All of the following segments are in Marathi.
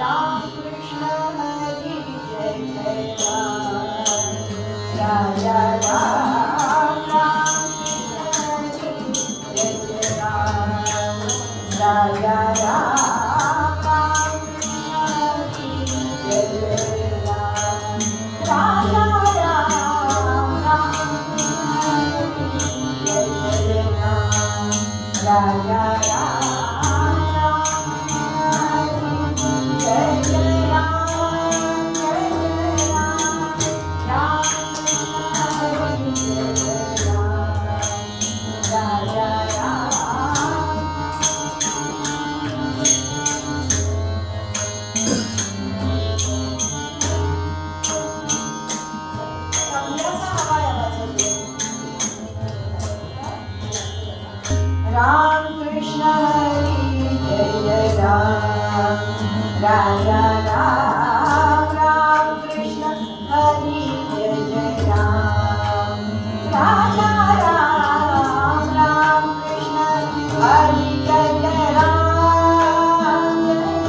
राम कृष्ण हरी जय जय राम राजा राम राम कृष्ण हरी जय जय राम राजा राम राम कृष्ण हरी जय जय राम राजा राम राम कृष्ण हरी जय जय राम राजा राम कृष्ण हरी जय जय राम राजा राम राम कृष्ण हरी जय जय राम राजा राम राम कृष्ण हरी जय जय राम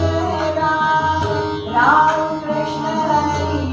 जय राम राम कृष्ण हरी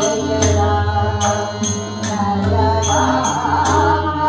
जय जय राम राजा राम राम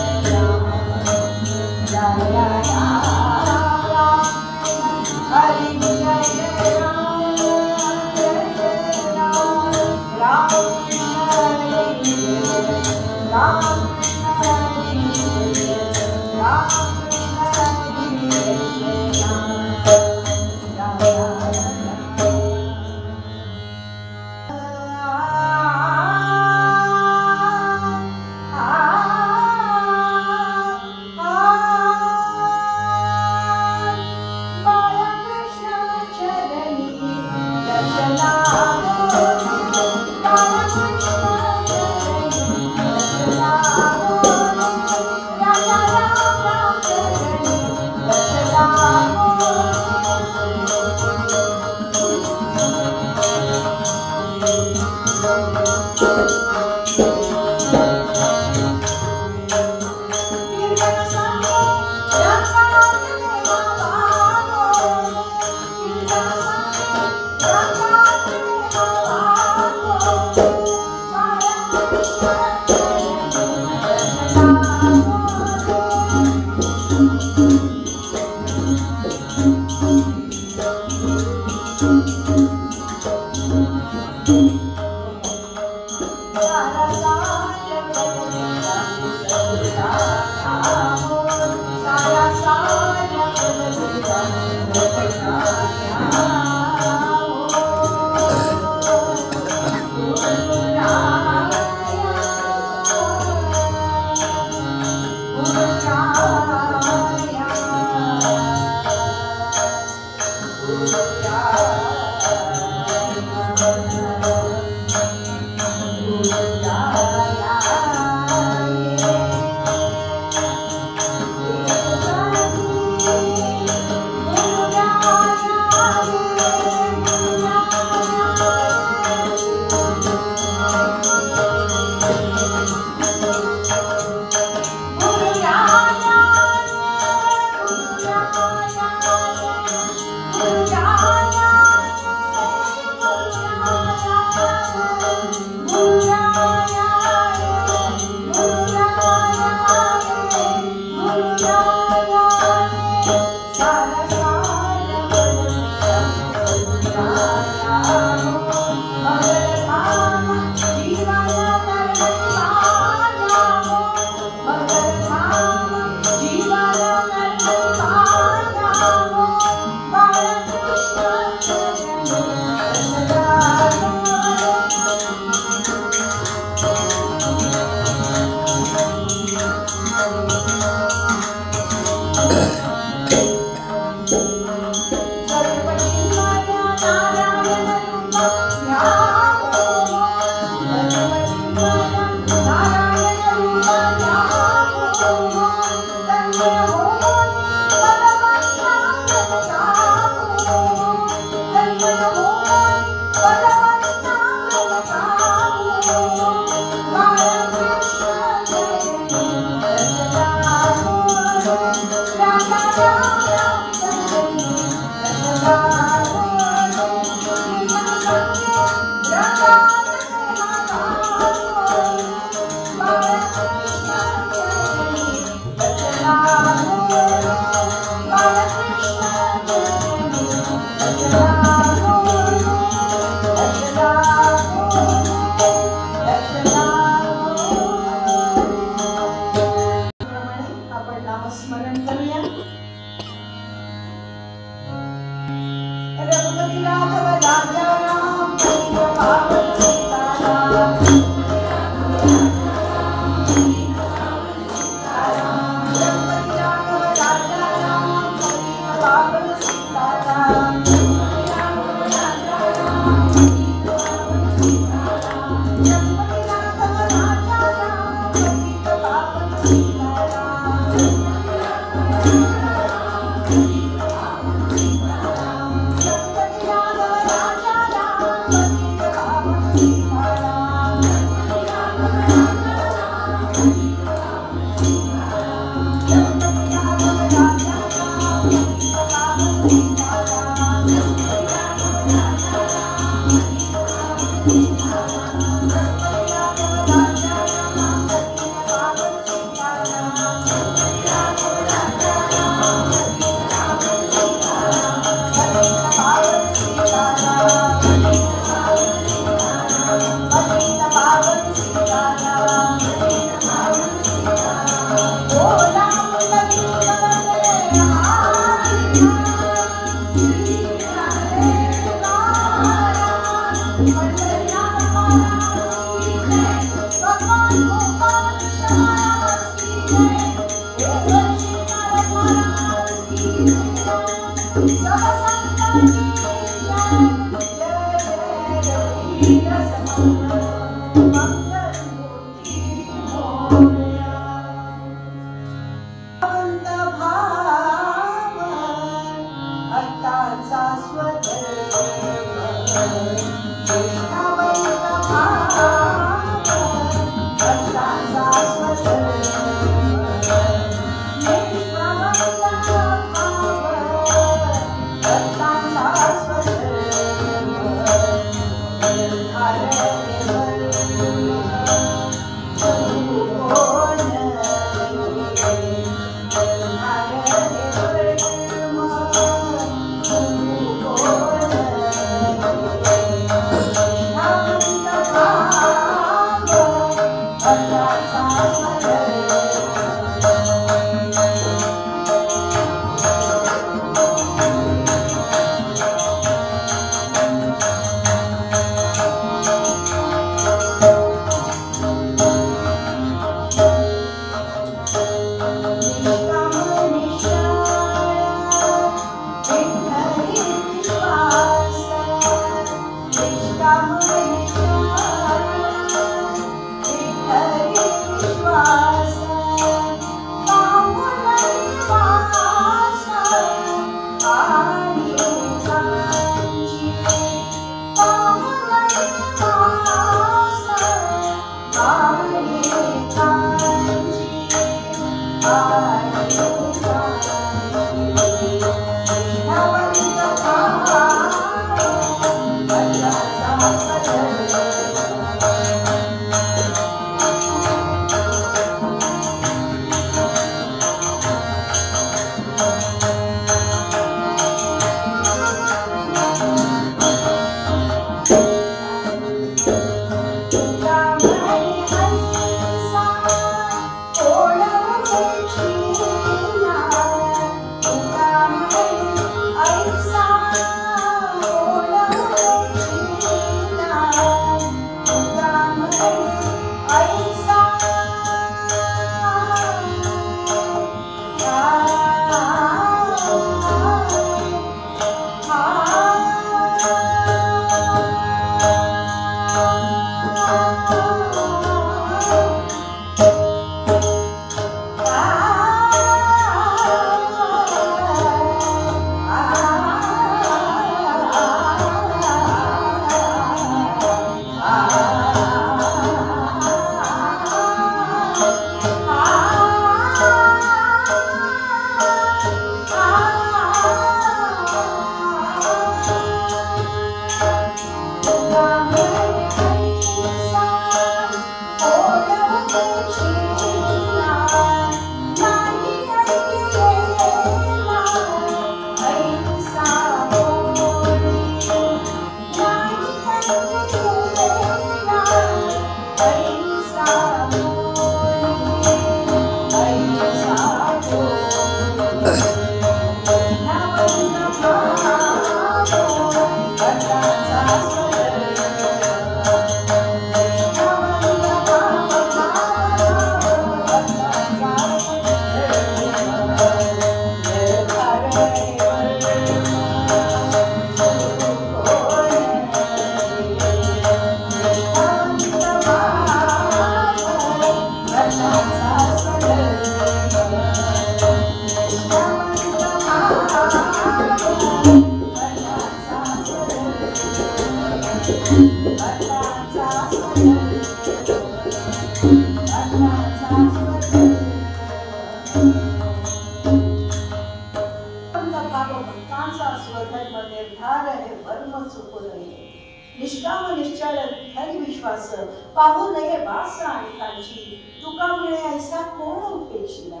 निष्काम निश्चळ हरी विश्वास पाहू नये वास आणि कांची तुका मिळे ऐसा कोण उपेक्षिला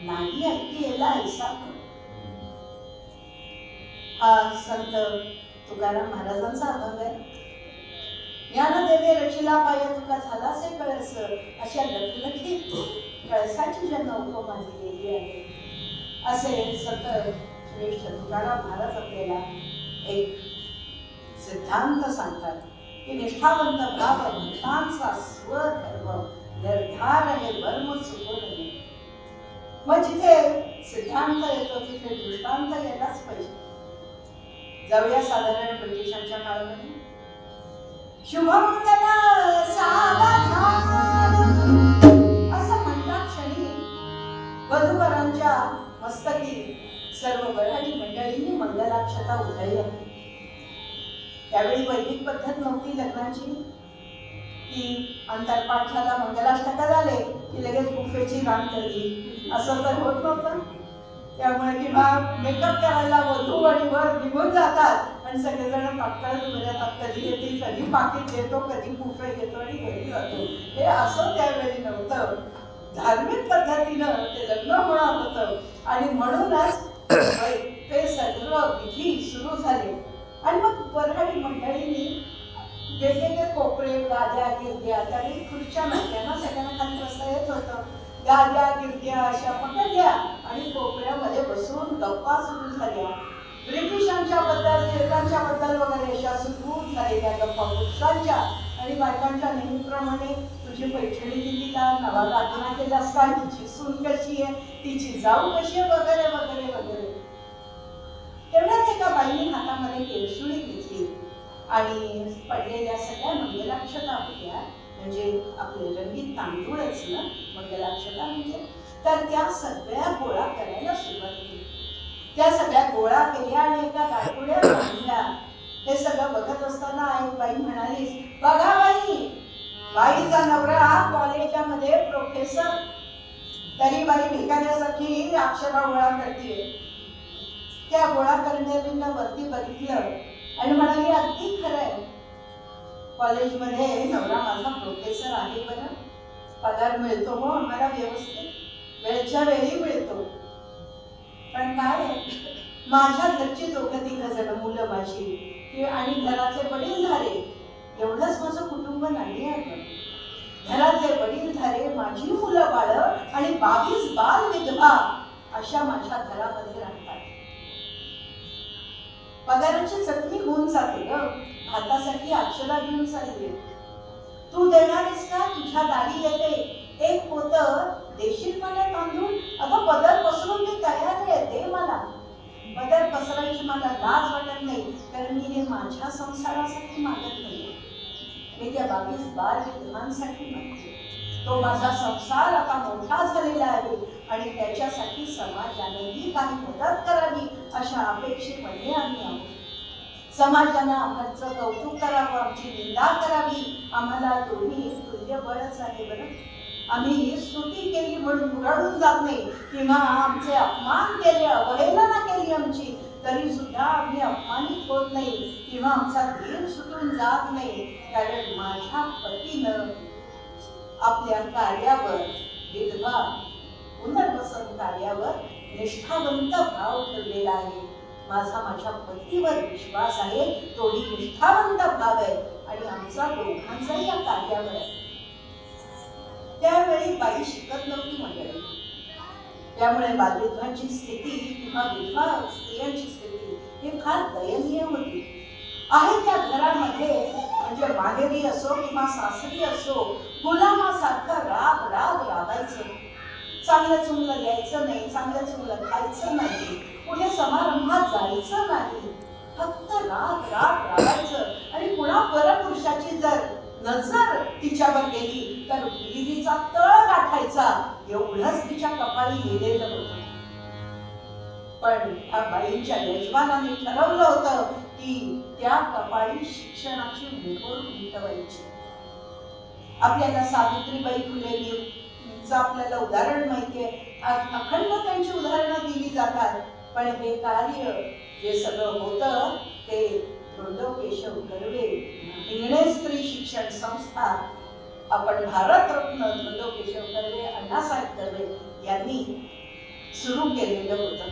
नाही ऐकिला ऐसा हा संत तुकाराम महाराजांचा अभंग आहे. ज्ञानदेवे रचिला पाय तुका झालासे कळस अशा लखलखीत कळसाची ज्यांना उपमा दिलेली आहे असे संत श्रेष्ठ तुकाराम महाराज आपल्याला एक सिद्धांत सांगतात की निष्ठावंत भाव भक्तांचा स्वधर्म निर्धार हे वर्म चुकू नये. मग जिथे सिद्धांत येतो तिथे दृष्टांत यायलाच पाहिजे. जाऊया साधारण ब्रिटिशांच्या काळामध्ये. शुभमंगल सावधान असं म्हणता क्षणी वधूवरांच्या मस्तकी सर्व वऱ्हाडी मंडळींनी मंगलाक्षता उधळल्या. त्यावेळी वैदिक पद्धत नव्हती लग्नाची की अंतरपाठ झाला मंगलाष्टका झाले की लगेच बुफेची रांग ठरली असं तर होत नव्हतं. त्यामुळे किंवा मेकअप करायला वधू आणि वर निघून जातात आणि सगळेजण तात्काळ तुमच्यात कधी येतील कधी पाकिट देतो कधी बुफे घेतो आणि घरी जातो. हे असं त्यावेळी नव्हतं. धार्मिक पद्धतीनं ते लग्न होणार होतं आणि म्हणूनच ते सर्व विधी सुरू झाले. आणि मग वऱ्हाडी मंडळींनी वेगवेगळे कोपरे गाद्या गिरद्या त्यावेळी खुर्च्या नव्हत्या ना सगळ्यांना खाली बसता येत होतं. गाद्या गिरद्या अशा पकडल्या आणि कोपऱ्यामध्ये बसून गप्पा सुरू झाल्या. ब्रिटिशांच्या बद्दल टिळकांच्या बद्दल वगैरे अशा सुरू झालेल्या गप्पा पुरुषांच्या आणि बायकांच्या नेहमीप्रमाणे तुझी पैठणी किती का नवा दागिना केलास का तिची सून कशी आहे तिची जाऊ कशी आहे वगैरे वगैरे वगैरे. तेवढ्याच एका बाईने हातामध्ये केळसुणी घेतली आणि पडलेल्या सगळ्या मंगलाक्षता होत्या म्हणजे आपले रंगीत तांदूळच ना मंगलाक्षता म्हणजे तर त्या सगळ्या गोळा करायला सुरुवात केली. त्या सगळ्या गोळा केल्या आणि एका गाठोड्यात बांधल्या. हे सगळं बघत असताना एक बाई म्हणाली बघा बाई बाईचा नवरा कॉलेजामध्ये प्रोफेसर तरी बाई भिकाऱ्यासाठी अक्षरा गोळा करते. त्या गोळा करणाऱ्यांना वरती बघितलं आणि म्हणाली अगदी खरंय कॉलेजमध्ये नवरा माझा प्रोफेसर आहे बरं पगार मिळतो हो आम्हाला व्यवस्थित वेळच्या वेळी मिळतो पण काय माझ्या घरची दोघं तिघं जण मुलं माझी आणि घराचे वडीलधारे एवढंच माझं कुटुंब नाही आहे. घराचे वडीलधारे माझी मुलं बाळ आणि 22 बाल विधवा अशा माझ्या घरामध्ये राहतात. पगाराची चटणी होऊन जाते ग भातासाठी अक्षरा घेऊन चालली तू देणारेस का तुझ्या दारी येते एक पोत देशील मला तांदूळ अगं पदर पसरून मी तयार आहे दे मला. पदर पसरायची मला लाज वाटत नाही कारण मी हे माझ्या संसारासाठी मागत नाही मी त्या 22 बाल विधवांसाठी मागते. तो माझा संसार आता मोठा झालेला आहे आणि त्याच्यासाठी समाजानेही काही मदत करावी अशा अपेक्षेमध्ये आम्ही आहोत. समाजानं आमचं कौतुक करावं आमची निंदा करावी आम्हाला दोन्ही तुल्यबळच आहे बरं. आम्ही स्तुती केली म्हणून उराडून जात नाही किंवा आमचे अपमान केले अवहेलना केली आमची तरी सुद्धा आम्ही अपमानित होत नाही किंवा आमचा धीर सुटून जात नाही कारण माझ्या पतीनं आपल्या कार्यावर विधवा पुनर्वसन कार्यावर निष्ठावंत भाव ठेवलेला आहे. माझा माझ्या पतीवर विश्वास आहे तोही निष्ठावंत भाव आहे आणि आमचा दोघांचाही या कार्यावर आहे. त्यावेळी बाई शिकत नव्हती मंडळी त्यामुळे बालविधवांची स्थिती किंवा विधवा स्त्रियांची स्थिती ही फार दयनीय होती. आहे त्या घरामध्ये म्हणजे माहेरी असो किंवा सासरी असो गुलामासारखं राब राबायचं. चांगलं चुंगलं द्यायचं नाही चांगलं चुंगलं खायचं नाही कुठे गेली तर विहिरीचा तळ गाठायचा एवढंच तिच्या कपाळी लिहिलेलं होतं. पण त्या बाईंच्या यजमानाने ठरवलं होतं की त्या कपाळी शिक्षणाची मोहोर उमटवायची. आपल्याला सावित्रीबाई फुलेंचं आपल्याला उदाहरण माहितीये, अखंड त्यांची उदाहरणं दिली जातात. पण हे कार्य जे सगळं होतं ते धोंडो केशव कर्वे हिंगणे स्त्री शिक्षण संस्था, आपण भारतरत्न धोंडो केशव कर्वे, अण्णासाहेब कर्वे यांनी सुरू केलेलं होतं.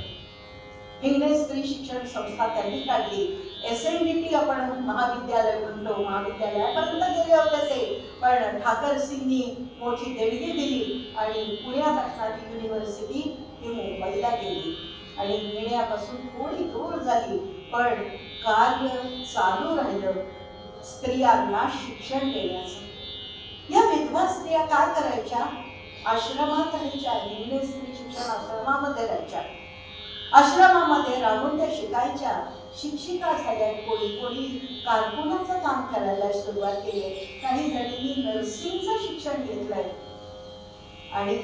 हिंगणे स्त्री शिक्षण संस्था त्यांनी काढली. SNDT आपण महाविद्यालय म्हणतो, महाविद्यालयापर्यंत गेले होते ते, पण ठाकर सिंगनी मोठी देणगी दिली आणि पुण्यात असणारी युनिव्हर्सिटी ही मुंबईला गेली आणि हिंगण्यापासून थोडी दूर झाली, पण कार्य चालू राहिलं स्त्रियांना शिक्षण देण्याचं. या विधवा स्त्रिया काय करायच्या? आश्रमात राहायच्या. हिंगणे स्त्री शिक्षण आश्रमामध्ये राहायच्या. आश्रमामध्ये राहून त्या शिकायच्या. शिक्षिका झाल्या. कोणी कारकुनाचं काम करायला सुरुवात केली. काही जणींनी नर्सिंगचं शिक्षण घेतलंय. आणि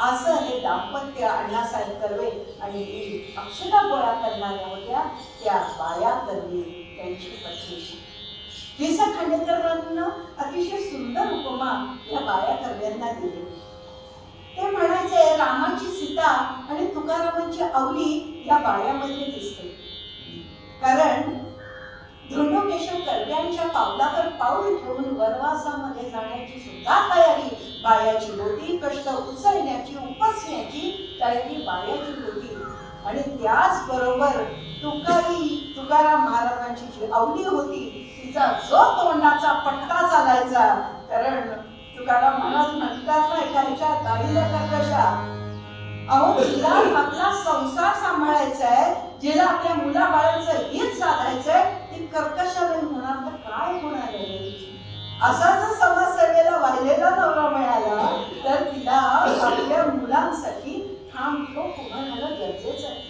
असं हे दाम्पत्य अण्णासाहेब कर्वे आणि अक्षरा गोळा करणाऱ्या होत्या त्या बाया कर्वे, त्यांची पत्नी. वि. स. खांडेकरांना अतिशय सुंदर उपमा या बाया कर्व्यांना दिली. ते म्हणायचे रामाची सीता आणि तुकारामांची अवली या बायामध्ये दिसते. कारण धोंडो केशव कर्व्यांच्या पावलावर पाऊल ठेवून वनवासामध्ये जाण्याची सुद्धा तयारी बायाची होती. कष्ट उचलण्याची, उपसण्याची तयारी बायाची होती. आणि त्याचबरोबर तुकाराम महाराजांची जी अवली होती तिचा जो तोंडाचा पट्टा चालायचा. कारण तुकाराम महाराज म्हणतात ना एखाद्याच्या दारीला कर्कशा, अहो जिला आपला संसार सांभाळायचा आहे, जिला आपल्या मुलाबाळांचं हित साधायचंय, ती कर्कशा नाही होणार तर काय होणार आहे? असा जर समाजसेवेला वाहिलेला नवरा मिळाला तर तिला आपल्या मुलांसाठी ठाम ठोक उभं राहणं गरजेचं आहे.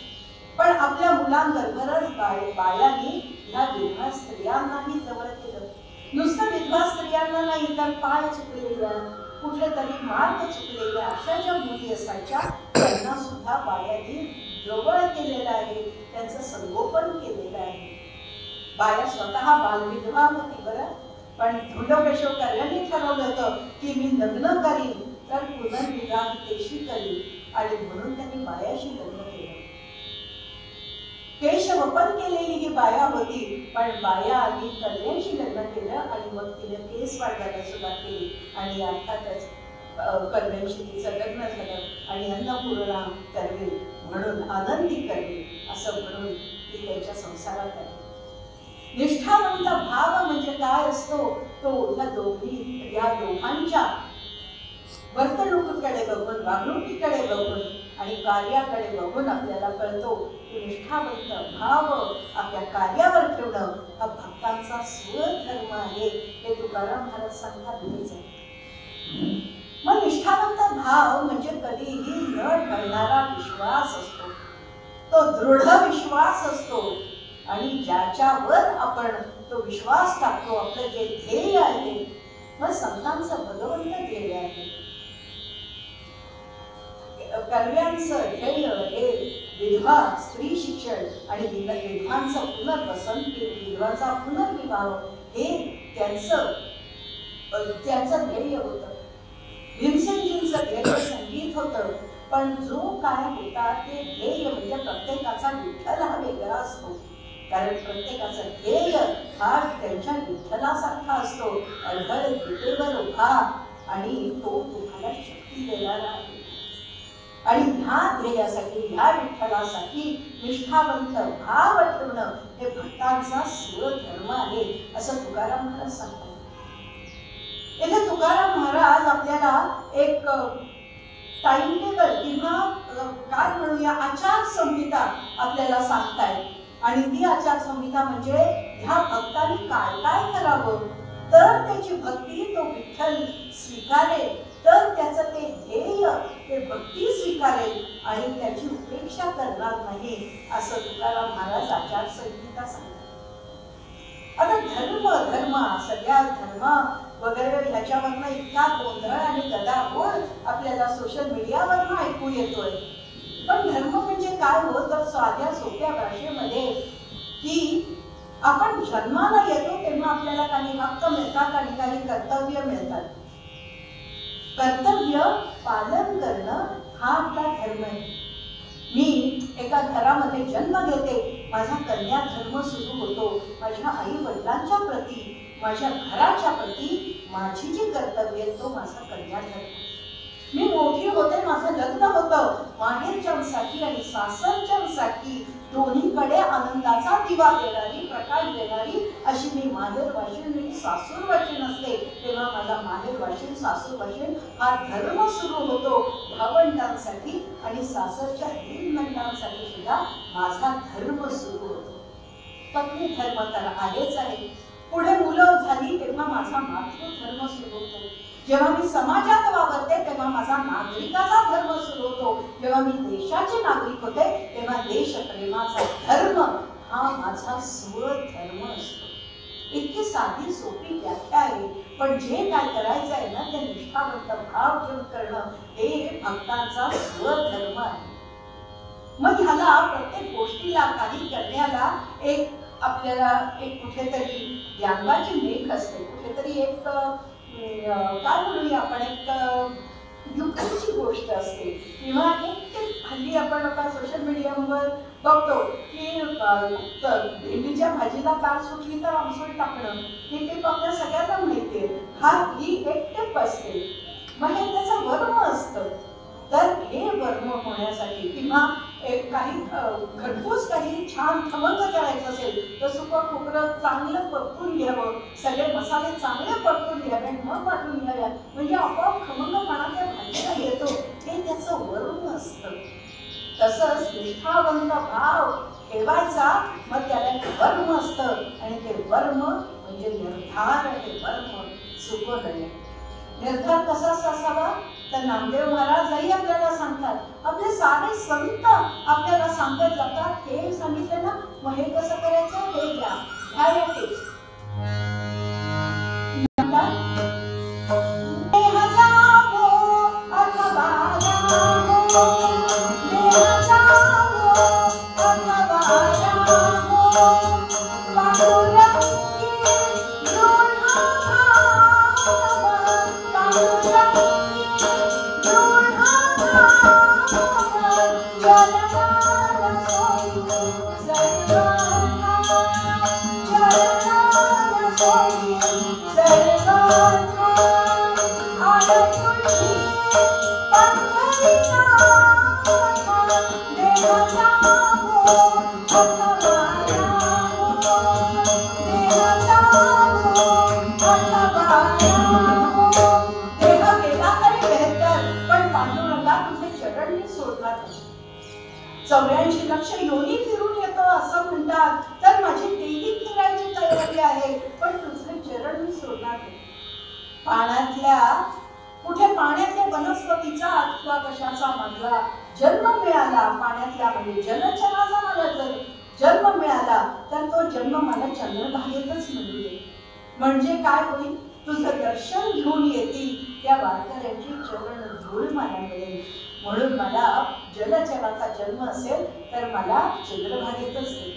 पण आपल्या मुलांबरोबरच बायांनी ह्या विधवा स्त्रियांनाही जवळ केलं. नुसतं विधवा स्त्रियांना नाही तर पाय चुकलेल्या, कुठले तरी मार्ग चुकलेल्या अशा ज्या मुली असायच्या त्यांना सुद्धा बायांनी जवळ केलेलं आहे, त्यांचं संगोपन केलेलं आहे. बाया स्वतः बालविधवा होती बरं, पण धोंडो केशव कर्व्यांनी ठरवलं होतं की मी लग्न करीन तर पुनर्विवाह देशी करीन आणि म्हणून त्यांनी बायाशी लग्न केलं. केशवपन केलेली ही बाया होती, पण बाया आधी कर्व्यांशी लग्न केलं आणि मग तिने केस वाढवायला सुरुवात केली आणि अर्थातच कर्व्यांशी तिचं लग्न झालं आणि अन्नपूर्णा कर्वे म्हणून आनंदी कर्वे असं म्हणून ती त्यांच्या संसारात आली. निष्ठावंत भाव म्हणजे काय असतो तो या दोघांच्या वर्तणुकीकडे बघून, वागणुकीकडे बघून आणि कार्याकडे बघून आपल्याला कळतो की निष्ठावंत भाव आपल्या कार्यावर ठेवणं हा भक्तांचा स्वधर्म आहे. हे तुकाराम महाराज सांगतात. मग निष्ठावंत भाव म्हणजे कधीही न ढळणारा विश्वास असतो, तो दृढ विश्वास असतो आणि ज्याच्यावर आपण तो विश्वास टाकतो, आपलं जे ध्येय आहे मग संतांचं भगवंत ध्येय आहे. कर्व्यांचं ध्येय हे विधवा स्त्री शिक्षण आणि विधवांचं पुनर्वसन, विधवांचा पुनर्विवाह हे त्यांचं ध्येय होतं. भीमसेनजींचं ध्येय संगीत होतं, पण जो काय होता ते ध्येय म्हणजे प्रत्येकाचा विठ्ठल हा वेगळा असतो. कारण प्रत्येकाचा ध्येय हा त्यांच्या विठ्ठलासारखा असतो. अढळ विटेवर उभा आणि तो तुम्हाला शक्ती देणारा आहे. आणि ह्या ध्येयासाठी, ह्या विठ्ठलासाठी निष्ठावंत भाव ठेवणं हे भक्तांचा स्वधर्म आहे असं तुकाराम महाराज सांगतात. इथे तुकाराम महाराज आपल्याला एक टाइम टेबल किंवा काय म्हणूया आचारसंहिता आपल्याला सांगतायत. आणि ती आचारसंहिता म्हणजे ह्या भक्तांनी काय काय करावं तर त्याची भक्ती तो विठ्ठल स्वीकारेल, तर त्याचं ते ध्येय ते भक्ती स्वीकारेल आणि त्याची उपेक्षा करणार नाही असं तुकाराम महाराज आचारसंहिता सांगतात. आता धर्म सगळ्या वगैरे ह्याच्यावरनं इतका गोंधळ आणि गदारोळ आपल्याला सोशल मीडियावरनं ऐकू येतोय. पण धर्म म्हणजे काय हो, तर साध्या सोप्या भाषेमध्ये की आपण जन्माला येतो तेव्हा आपल्याला काही हक्क मिळतात आणि काही कर्तव्य मिळतात. कर्तव्य पालन करणं हा आपला धर्म आहे. मी एका घरामध्ये जन्म घेते, माझा कन्या धर्म सुरू होतो. माझ्या आई वडिलांच्या प्रती, माझ्या घराच्या प्रती माझी जी कर्तव्य आहे तो माझा कन्या धर्म. मी मोठी होते, माझं लग्न होतं. माहेरच्यांसाठी आणि सासरच्यांसाठी दोन्हीकडे आनंदाचा दिवा देणारी, प्रकाश देणारी अशी मी माहेरवाशीण आणि सासूरवाशीण असते. तेव्हा माझा माहेरवाशीण सासूरवाशीण हा धर्म सुरू होतो. भावंडांसाठी आणि सासरच्या श्रीमंतांसाठी सुद्धा माझा धर्म सुरू होतो. पत्नी धर्म तर आहेच आहे. पुढे मुलं झाली तेव्हा माझा मातृधर्म सुरू होतो. जेव्हा मी समाजात वावरते तेव्हा माझा नागरिकाचा धर्म सुरू होतो. जेव्हा मी देशाचे नागरिक होते तेव्हा देशप्रेमाचा धर्म हा माझा स्वधर्म असतो. इतकी साधी सोपी व्याख्या आहे, पण जे काय करायचं आहे ना ते निष्ठावंत भाव ठेवून करणं हे भक्तांचा स्वधर्म आहे. मग ह्याला प्रत्येक गोष्टीला काही करण्याला एक आपल्याला एक कुठेतरी ज्ञानवाची मेघ असते, कुठेतरी एक काय म्हणूया आपण एक युक्तीची गोष्ट असते. किंवा एक हल्ली आपण आता सोशल मीडियावर बघतो की भेंडीच्या भाजीला तार सुटली तर आमसूल टाकणं हे ते फक्त सगळ्यांना माहिती आहे. ही एक टिप असते. मग हे त्याचं वर्म असतं. तर हे वर्म होण्यासाठी किंवा एक काही घरपोच काही छान खमंग करायचं असेल तर सुकं खोबरं चांगलं परतून घ्यावं, सगळे मसाले चांगले परतून घ्यावे आणि मग वाटून घ्याव्या, म्हणजे आपोआप खमंगपणा त्या भाजीला येतो. हे त्याचं वर्म असतं. तसंच निष्ठावंत भाव ठेवायचा, मग त्याला एक वर्म असतं आणि ते वर्म म्हणजे निर्धार. हे वर्म चुकू नये. निर्धार कसा असावा तर नामदेव महाराजही आपल्याला सांगतात, आपले सारे संत आपल्याला सांगत जातात. हे सांगितलं ना, मग हे कसं करायचं हे घ्या, ह्या टिप्स. चौऱ्याऐंशी लक्ष योनी फिरून येतो असं म्हणतात. तर माझी देही फिरायची तयारी आहे, पण तुझे चरण मी सोडणार नाही. पाण्यातल्या कुठे पाण्यातल्या वनस्पतीचा अथवा कशाचा मला जन्म मिळाला, पाण्यातल्या म्हणजे जलचराचा मला जर जन्म मिळाला तर तो जन्म मला चंद्रभागेतच मिळू दे. म्हणजे काय होईल, तुझं दर्शन घेऊन येतील त्या वारकऱ्यांची चरण धूळ मला मिळेल. म्हणून मला जलचराचा जन्म असेल तर मला चंद्रभागेतच दे.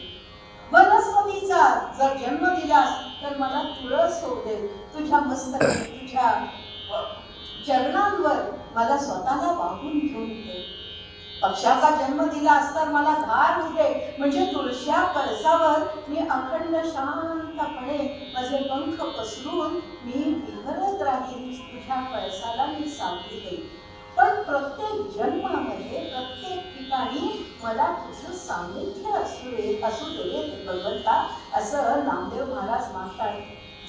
वनस्पतीचा जर जन्म दिलास तर मला तुळस होऊ दे. तुझ्या मस्तकात तुझ्या चरणांवर मला स्वतःला वाहून घेऊन दे. पक्षाचा जन्म दिलास तर मला धार होऊ दे, म्हणजे तुळशा कळसावर मी अखंड शांतपणे माझे पंख पसरून मी विहरत राहील. तुझ्या कळसाला मी सावली देईन. पण प्रत्येक जन्मामध्ये प्रत्येक ठिकाणी मला तुझं सान्निध्य असू दे भगवंता, असं नामदेव महाराज मागतात.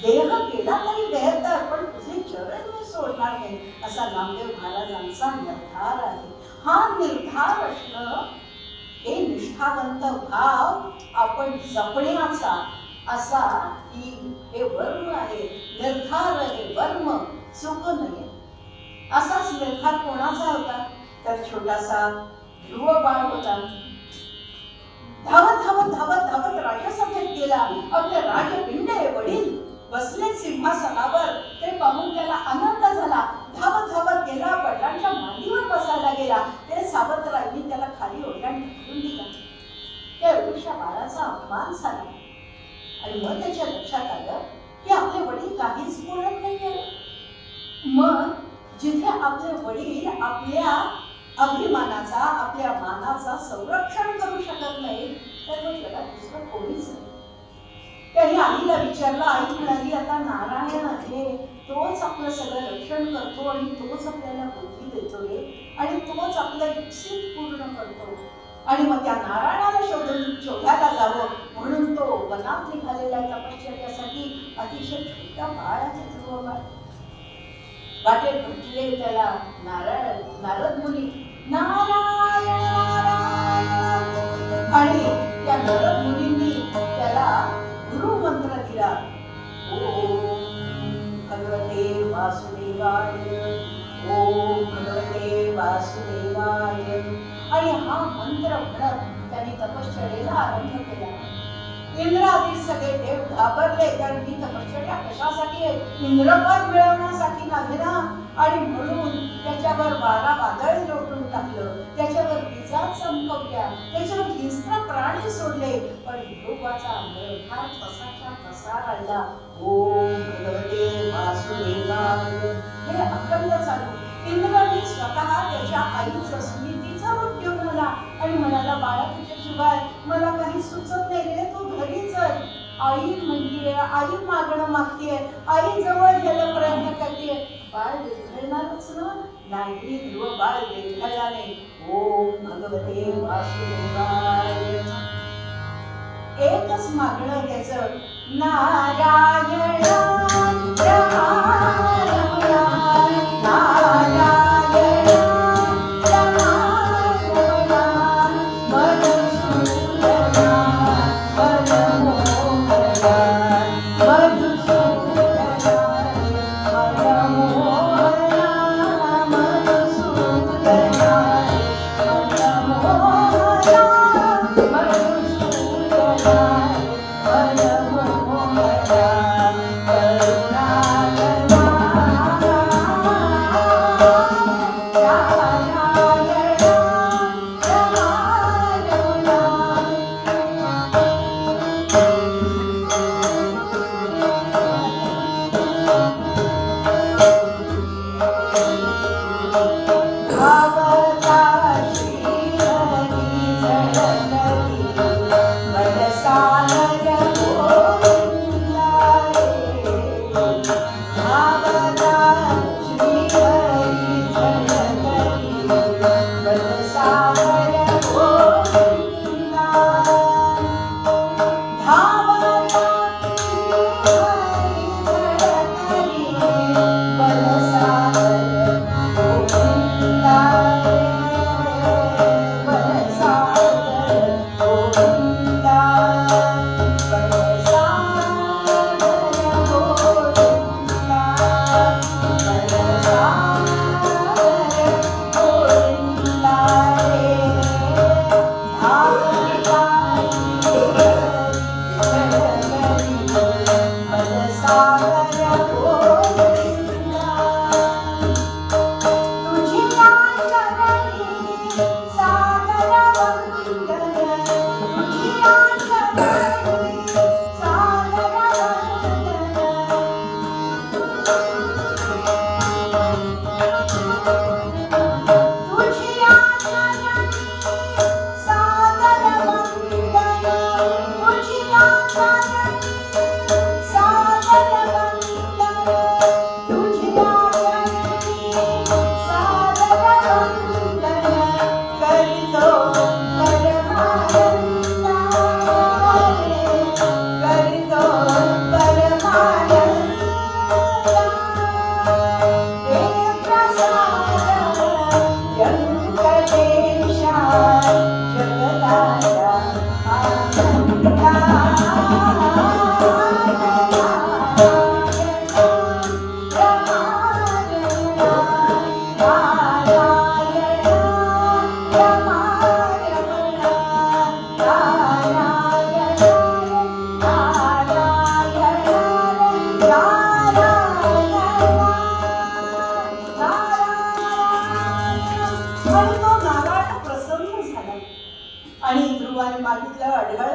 देह गेला तरी बेहतर, पण तुझे चरण मी सोडणार नाही, असा नामदेव महाराजांचा निर्धार आहे. हा निर्धार असणं हे निष्ठावंत भाव आपण जपण्याचा असा हे वर्म आहे. निर्धार हे वर्म चुकू नये. असाच निर्धार कोणाचा होता तर छोटासा ध्रुव बाळ होता. धावत धावत धावत धावत राजसभेत गेला. आपले राजपिंडे वडील बसले सिंहासनावर. ते पाहून त्याला आनंद झाला. धावत धावत गेला, वडिलांच्या मांडीवर बसायला गेला. ते सावत्रांनी त्याला खाली ओढ्याने ढकलून दिला. त्या एवढ्याशा बाळाचा अपमान झाला आणि मग त्याच्या लक्षात आलं की आपले वडील काहीच बोलत नाहीये. मग जिथे आपले वडील आपल्या अभिमानाचा, आपल्या मानाचा संरक्षण करू शकत नाही, तर मग जगात दुसरं कोणीच नाही. त्याने आईला विचारलं. आई म्हणाली, आता नारायण आहे, तोच आपलं सगळं रक्षण करतो आणि तोच आपल्याला बुद्धी देतोय आणि तोच आपलं इप्सित पूर्ण करतो. आणि मग त्या नारायणाला शोधायला जावं म्हणून तो वनात निघालेला तपश्चर्यासाठी. अतिशय छोटा बाळ आहे ध्रुव बाळ. वाटेत भेटले त्याला नारद मुनी. नारायण नारायण. आणि त्या नारद मुनींनी त्याला गुरु मंत्र दिला. ओम भगवते वासुदेवाय, ओम भगवते वासुदेवाय. आणि हा मंत्र म्हणत त्यांनी तपश्चर्येला आरंभ केला. इंद्रादी सगळे देव घाबरले, कारण ही तपश्चर्या कशासाठी आहे? इंद्रपद मिळवण्यासाठी नाही ना. आणि म्हणून त्याच्यावर 12 वादळ लोटून टाकलं, त्याच्यावर विजा चमकवल्या, त्याच्यावर हिंस्र प्राणी सोडले. पण योगाचा अंधकार तसाच्या तसा राहिला. ओम भगवते वासुदेवाय हे अखंड चालू. इंद्राने स्वतः त्याच्या आईचं स्मृतीचा मृत्यू झाला आणि म्हणाला, बाळा तुझ्याशिवाय मला काही सुचत नाही रे, तू घरीच आहे. आई म्हणतीये, आई मागणं मागतीये, आई जवळ घ्यायला प्रयत्न करते. बाळ विरघळणारच ना? नाही, ध्रुव बाळ विरघळला नाही. ओम भगवते वासुदेवाय. एकच मागणं त्याचं, नारायण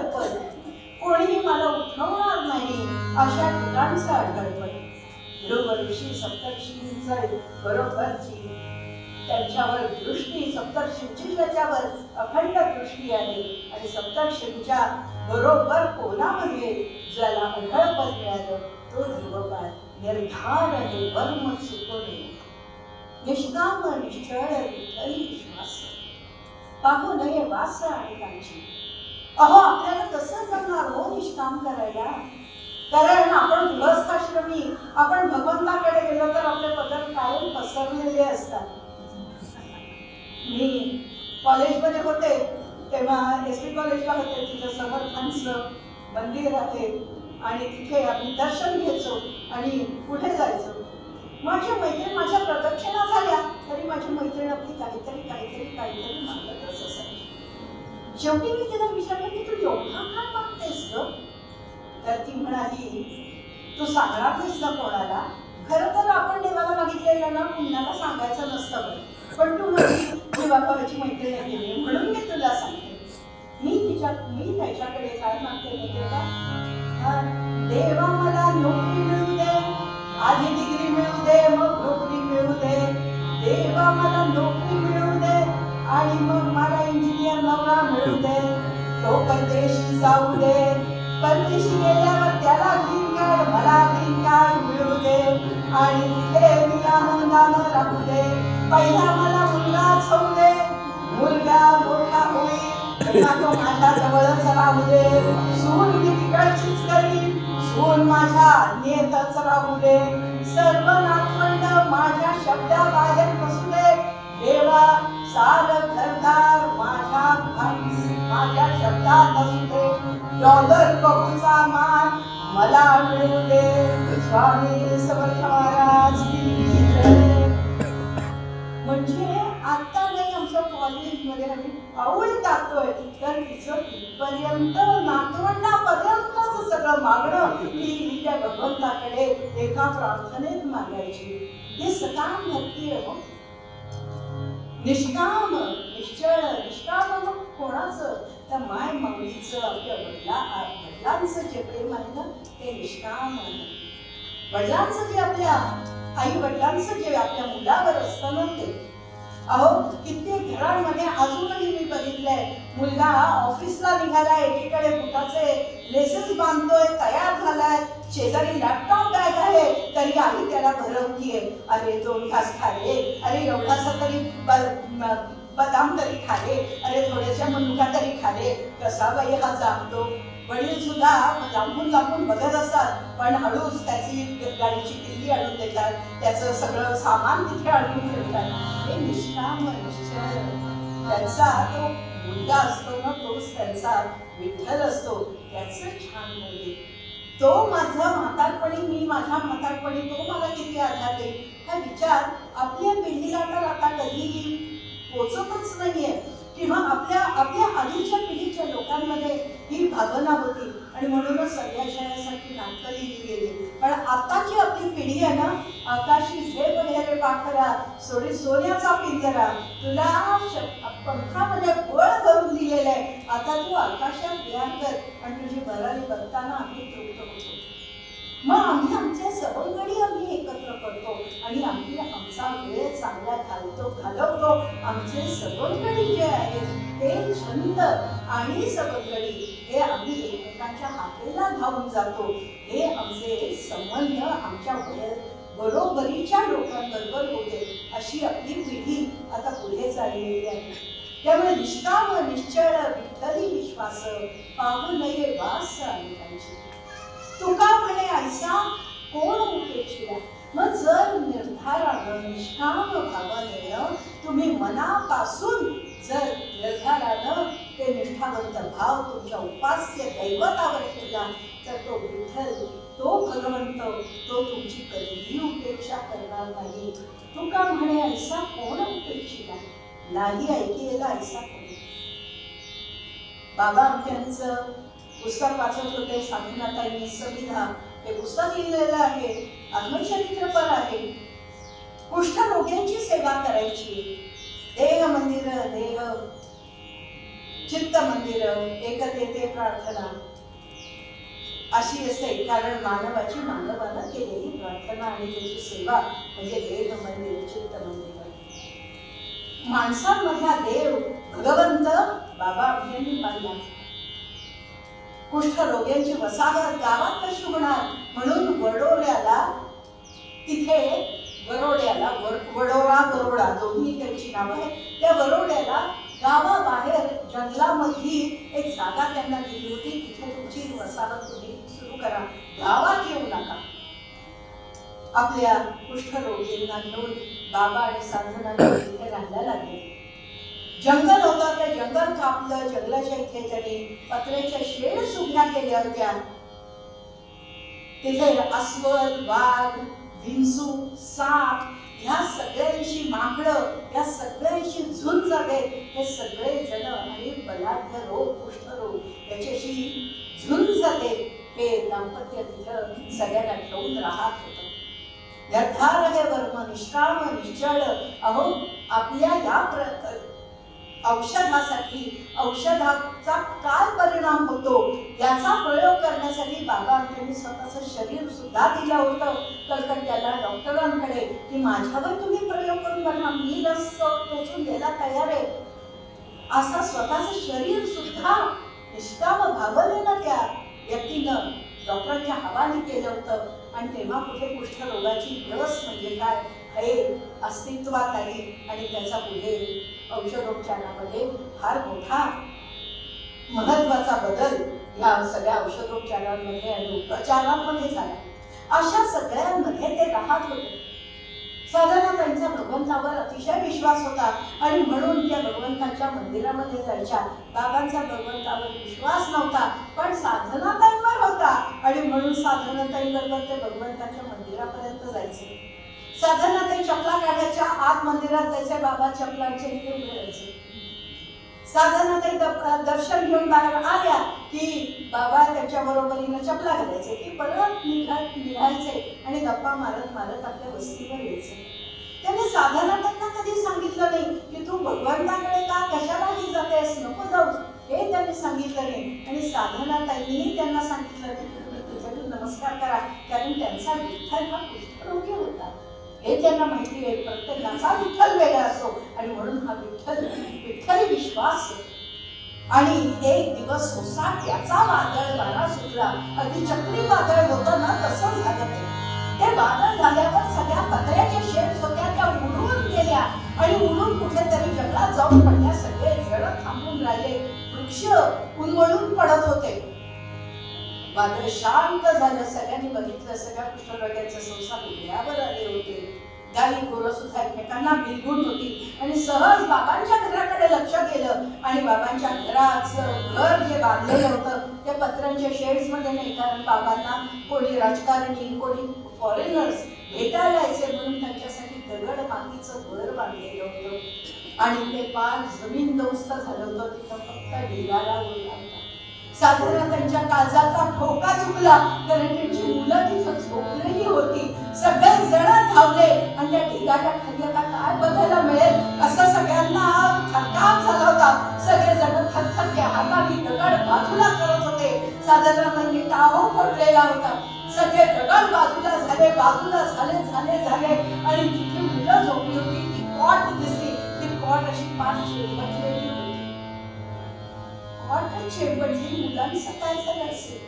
अढळपण, कोणीही मला उठवणार नाही अशा ठिकाणचं अढळपण. ध्रुव ऋषी सप्तर्षींचे बरोबरची त्यांच्यावर दृष्टी, सप्तर्षींची त्याच्यावर अखंड दृष्टी आहे आणि सप्तर्षींच्या बरोबर कोणामध्ये ज्याला अढळपण मिळालं तो ध्रुवपाल. निर्धार हे वर्म सुकोने, निष्काम निश्चळ विठ्ठली विश्वास, पाहू नये वास अनेकांची. अहो आपल्याला कसं जमणार हो निष्काम करायला? कारण आपण गृहस्थाश्रमी, आपण भगवंताकडे गेलो तर आपले पदर कायम पसरलेले असतात. मी कॉलेजमध्ये होते तेव्हा SP कॉलेजला होते, तिथं समर्थांचं मंदिर आहे आणि तिथे आम्ही दर्शन घ्यायचो आणि पुढे जायचो. माझ्या मैत्रीण माझ्या प्रदक्षिणा झाल्या तरी माझी मैत्रीण आपली काहीतरी मागतच असायची. शेवटी मी तिला विचारलं की तू एवढा काय मागतेस ग? तर ती म्हणाली, तू सांगणार नाहीस ना कोणाला? खरं तर आपण देवाला मागितलेलं ना पुण्याला सांगायचं नसतं, पण तू मी बाबाची मैत्रीण केली म्हणून मी तुला सांगते. मी त्याच्याकडे काय मागते माहिती का? देवा मला नोकरी मिळू दे, आधी डिग्री मिळू दे मग नोकरी मिळू दे. देवा मला नोकरी मिळू दे आणि मग मला इंजिनियर नवरा मिळू दे. तो परदेशी जाऊ दे, परदेशी गेल्यावर त्याला ग्रीन कार्ड मला ग्रीन कार्ड मिळू दे आणि तिथे मी आनंदानं राहू दे. पहिला मला मुलगाच होऊ दे, मुलगा मोठा होईल तेव्हा तो माझ्या जवळच राहू दे. सून मी तिकडचीच करीन, सून माझ्या नेतच राहू दे. सर्व नातवंड माझ्या शब्दाबाहेर नसू दे. देवा सार घरदार माझ्या शब्दात असू दे. डॉलर बहुचा मान मला मिळू दे. स्वामी समर्थ महाराज की जय. म्हणजे आता नाही आमच्या कॉलेजमध्ये आम्ही पाऊल टाकतोय तर तिचं तिथपर्यंत नातवंडापर्यंतच सगळं मागणं की त्या भगवंताकडे एका प्रार्थनेत मागायची. हे सकाम भक्ती आहे. निष्काम निश्चळ निष्काम कोणाचं? त्या माय माऊलीचं, आपल्या वडिलांचं जे प्रेम आहे ना ते निष्काम आहे. वडिलांचं जे आपल्या आई वडिलांचं जे आपल्या मुलावर असतं ना ते. अहो कित्येक घरांमध्ये अजूनही मी बघितलंय, मुलगा ऑफिसला निघाला, एकीकडे बुटाचे लेसेस बांधतोय, तयार झालाय, शेजारी लॅपटॉप बॅग आहे तरी आई त्याला भरवतीये. अरे 2 घास खाले, अरे एवढासा तरी बदाम तरी खाले, अरे थोड्याशा मनुका तरी खाले. कसा बाई हा जाणतो. वडील सुद्धा लांबून बघत असतात पण हळूच त्याची गाडीची किल्ली आणून देतात, त्याचं सगळं सामान तिथे आणून ठेवतात. हे निष्काम निश्चय त्यांचा तो मुलगा असतो ना, तोच त्यांचा विठ्ठल असतो. त्याचं छान बोलले, तो माझा म्हातारपणी, मी माझ्या म्हातारपणी तो मला किती आधार देईल हा विचार आपल्या पिढीला तर आता कधी पोचतच नाहीये. किंवा आपल्या आधीच्या पिढीच्या लोकांमध्ये ही भावना होती आणि म्हणूनच सगळ्यासाठी नाटकं लिहिली गेली. पण आताची आपली पिढी आहे ना, आकाशी झेप घेरे पाखरा सोडी सोन्याचा पिंजरा, तुला पंखामध्ये बळ भरून दिलेलं आहे, आता तू आकाशात विहार कर आणि तुझी भरारी बघताना आम्ही तृप्त होतो. मग आम्ही आमचे सवंगडी आम्ही एकत्र करतो आणि आम्ही आमचा वेळ चांगला घालवतो. आमचे सवंगडी जे आहेत ते छंद आणि सवंगडी हे आम्ही एकमेकांच्या हाकेला धावून जातो. हे आमचे संबंध आमच्या बरोबरीच्या लोकांबरोबर होते. अशी आपली पिढी आता पुढे चाललेली आहे. त्यामुळे निष्काम निश्चळ विठ्ठली विश्वास, पाहू नये वास अनेकांची. तुका म्हणे ऐसा कोण उपेक्षिला. मग जर निर्धारानं निष्काम भावनेनं तुम्ही मनापासून जर निर्धारानं ते निष्ठावंत भाव तुमच्या उपास्य दैवतावर ठेवला तर तो विठ्ठल, तो भगवंत, तो तुमची कधीही उपेक्षा करणार नाही. तुका म्हणे ऐसा कोण उपेक्षिला, नाही ऐकेला ऐसा कोण. बाबा आमट्यांचं पुस्तक वाचत होते, साधनाताईंनी संविधा हे पुस्तक लिहिलेलं आहे, आत्मचरित्रपर आहे. कुष्ठरोग्यांची सेवा करायची, देह मंदिर, देह चित्त मंदिर, एकतेते प्रार्थना अशी असते. कारण मानवाची मानवानं केलेली प्रार्थना आणि त्याची सेवा म्हणजे देव मंदिर, चित्त मंदिर. माणसांमधला देव भगवंत बाबा यांनी पाहिला. कुष्ठरोग्यांची वसाहत गावात कशी होणार म्हणून वडोऱ्याला, तिथे वरोड्याला, वडोरा वरोडा दोन्ही त्यांची नावं आहेत, त्या वरोड्याला गावाबाहेर जंगलामधली एक जागा त्यांना दिली होती. तिथे तुमची वसाहत तुम्ही सुरू करा, गावात येऊ नका. आपल्या कुष्ठरोगींना घेऊन बाबा आणि साधना तिथे राहायला लागले. जंगल होतं, ते जंगल कापलं. जंगलाच्या इथे त्यांनी पत्र्याच्या शेड्स उभ्या केल्या होत्या. तिथे अस्वल, वाघ, विंचू, साप ह्या सगळ्यांची, माकडं या सगळ्यांची झुंज आहे. हे सगळे जण आणि बलाढ्य रोग, कुष्ठरोग याच्याशी झुंज आहे. हे दाम्पत्य तिथं सगळ्यांना ठेवून राहत होतं. निर्धार हे वर्म, निष्काम, निश्चळ. अहो, आपल्या या औषधासाठी, औषधाचा काय परिणाम होतो याचा प्रयोग करण्यासाठी बाबांनी स्वतःचं शरीर सुद्धा दिलं होतं कलकत्त्याला डॉक्टरांकडे, की माझ्यावर तुम्ही प्रयोग करून बघा, मी रस टोचून द्यायला तयार आहे. असं स्वतःचं शरीर सुद्धा निष्काम भावनेनं त्या व्यक्तीनं डॉक्टरांच्या हवाली केलं होतं. आणि तेव्हा कुठे कुष्ठरोगाची लस म्हणजे काय हे अस्तित्वात आली आणि त्याचा पुढे औषधोपचारामध्ये फार मोठा महत्वाचा बदल या सगळ्या औषधोपचारांमध्ये आणि उपचारांमध्ये झाला. अशा सगळ्यांमध्ये ते राहत होते. साधारण त्यांचा भगवंतावर अतिशय विश्वास होता आणि म्हणून त्या भगवंताच्या मंदिरामध्ये जायच्या. बाबांचा भगवंतावर विश्वास नव्हता पण साधनाताईंवर होता आणि म्हणून साधनाताईंबरोबर ते भगवंताच्या मंदिरापर्यंत जायचे. साधनाताई चपला काढायच्या, आत मंदिरात जायचे, बाबा चपलांचे इथे उभे राहायचे. साधनाताई दर्शन घेऊन बाहेर आल्या की बाबा त्यांच्या बरोबरीनं चपला घालायचे की परत निघायचे आणि गप्पा मारत मारत आपल्या वस्तीवर यायचे. त्यांनी साधनाताईंना कधी सांगितलं नाही की तू भगवंताकडे का कशालाही जातेस, नको जाऊस, हे त्यांनी सांगितलं नाही. आणि साधनाताईंनी त्यांना सांगितलं नाही की तुझ्याकडे नमस्कार करा, कारण त्यांचा विठ्ठल हा कुष्ठरोगी होता हे त्यांना माहिती आहे. प्रत्येकाचा विठ्ठल वेगळा असतो आणि म्हणून हा विठ्ठल विश्वास. आणि एक दिवस सोसाट याचा वादळ वारा सुटला. अगदी चक्रीवादळ होतं ना तसं झालं ते वादळ झाल्यावर सगळ्या पत्र्याच्या शेड्स होत्या त्या उडून गेल्या आणि उडून कुठेतरी जंगलात जाऊन पडल्या. सगळे जण थांबून राहिले, वृक्ष उन्मळून पडत होते. वादळ शांत झालं. सगळ्यांनी बघितलं सगळ्या कुष्ठरोग्यांचे संसार उघड्यावर आले होते. गाई गुरं सुद्धा एकमेकांना बिलगून होती आणि सहज बाबांच्या घराकडे लक्ष गेलं. आणि बाबांच्या घराचं घर जे बांधलेलं होतं त्या पत्र्यांच्या शेड्स मध्ये नाही, कारण बाबांना कोणी राजकारणी कोणी फॉरेनर्स भेटायला यायचे म्हणून त्यांच्यासाठी दगड मातीचं घर बांधलेलं होतं आणि ते पार जमीनदोस्त झालं होतं. तिथं फक्त ढिगारा उरला होता. साधारण त्यांच्या काळजाचा ठोका चुकला कारण त्यांची मुलं तिथं झोपलेली होती. सगळे जण धावले आणि त्या ढिगाऱ्या खाली आता काय बघायला मिळेल असं सगळ्यांना थरकाप झाला होता. सगळे जण थरथरत्या हाताने दगड बाजूला करत होते. साधारण टाहो फोडलेला होता. सगळे दगड बाजूला झाले, बाजूला झाले झाले झाले आणि तिथे मुलं झोपली होती. ती कॉट दिसली. ती कॉट अशी पाच बसलेली होती. मुलांनी सकाळी झाले असेल.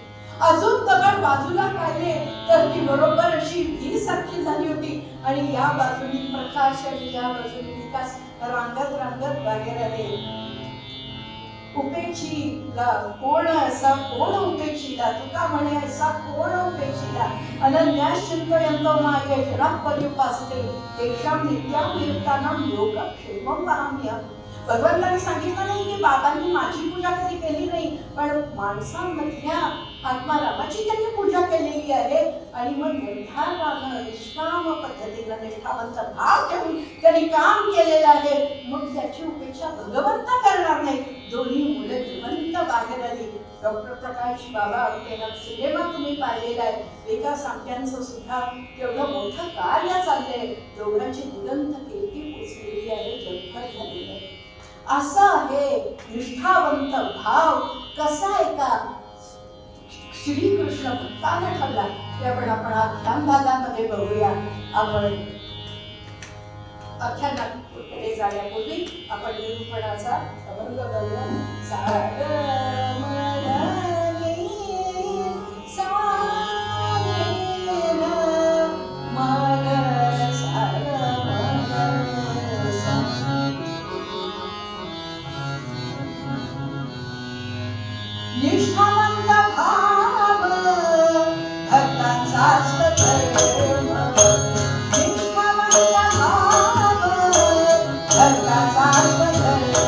अजून दगड बाजूला काढले तर ती बरोबर अशी व्ही सारखी झाली होती आणि या बाजूनी प्रकाश आणि या बाजूनी विकास रांगत रांगत बाहेर आले. उपेक्षीला कोण असा कोण उपेक्षीला, तुका म्हणे असा कोण उपेक्षीला. अनन्यास चिंतयन्तो माये जनाः पर्युपासते तेषां नित्यां युक्तानां योगक्षेमं वहाम्यहम्. भगवंतांनी सांगितलं नाही की बाबांनी माझी पूजा कधी केली नाही, पण माणसांमधल्या आत्मारामाची त्यांनी पूजा केलेली आहे. आणि मग निर्धारानं निष्काम पद्धतीनं निष्ठावंत भाव ठेवून त्यांनी काम केलेलं आहे. मग त्याची उपेक्षा भगवंत करणार नाही. दोन्ही मुलं जिवंत बाहेर आली. डॉक्टर प्रकाश बाबा तेव्हा सिनेमा तुम्ही पाहिलेला आहे. एका सांगत्यांचं सुद्धा एवढं मोठं कार्य चाललंय. दोघांची दिगंत कीर्ती पोचलेली आहे, जगभर झालेली आहे. असा आहे निष्ठावंत भाव कसा एका श्रीकृष्ण भक्ताने ठरला ते आपण ध्यान भागामध्ये बघूया. आपण आख्यानाकडे जाण्यापूर्वी आपण निरूपणाचा अभंग गाऊया. निष्ठावंत भाव भक्तांचा स्वधर्म, निष्ठावंत भाव भक्तांचा स्वधर्म,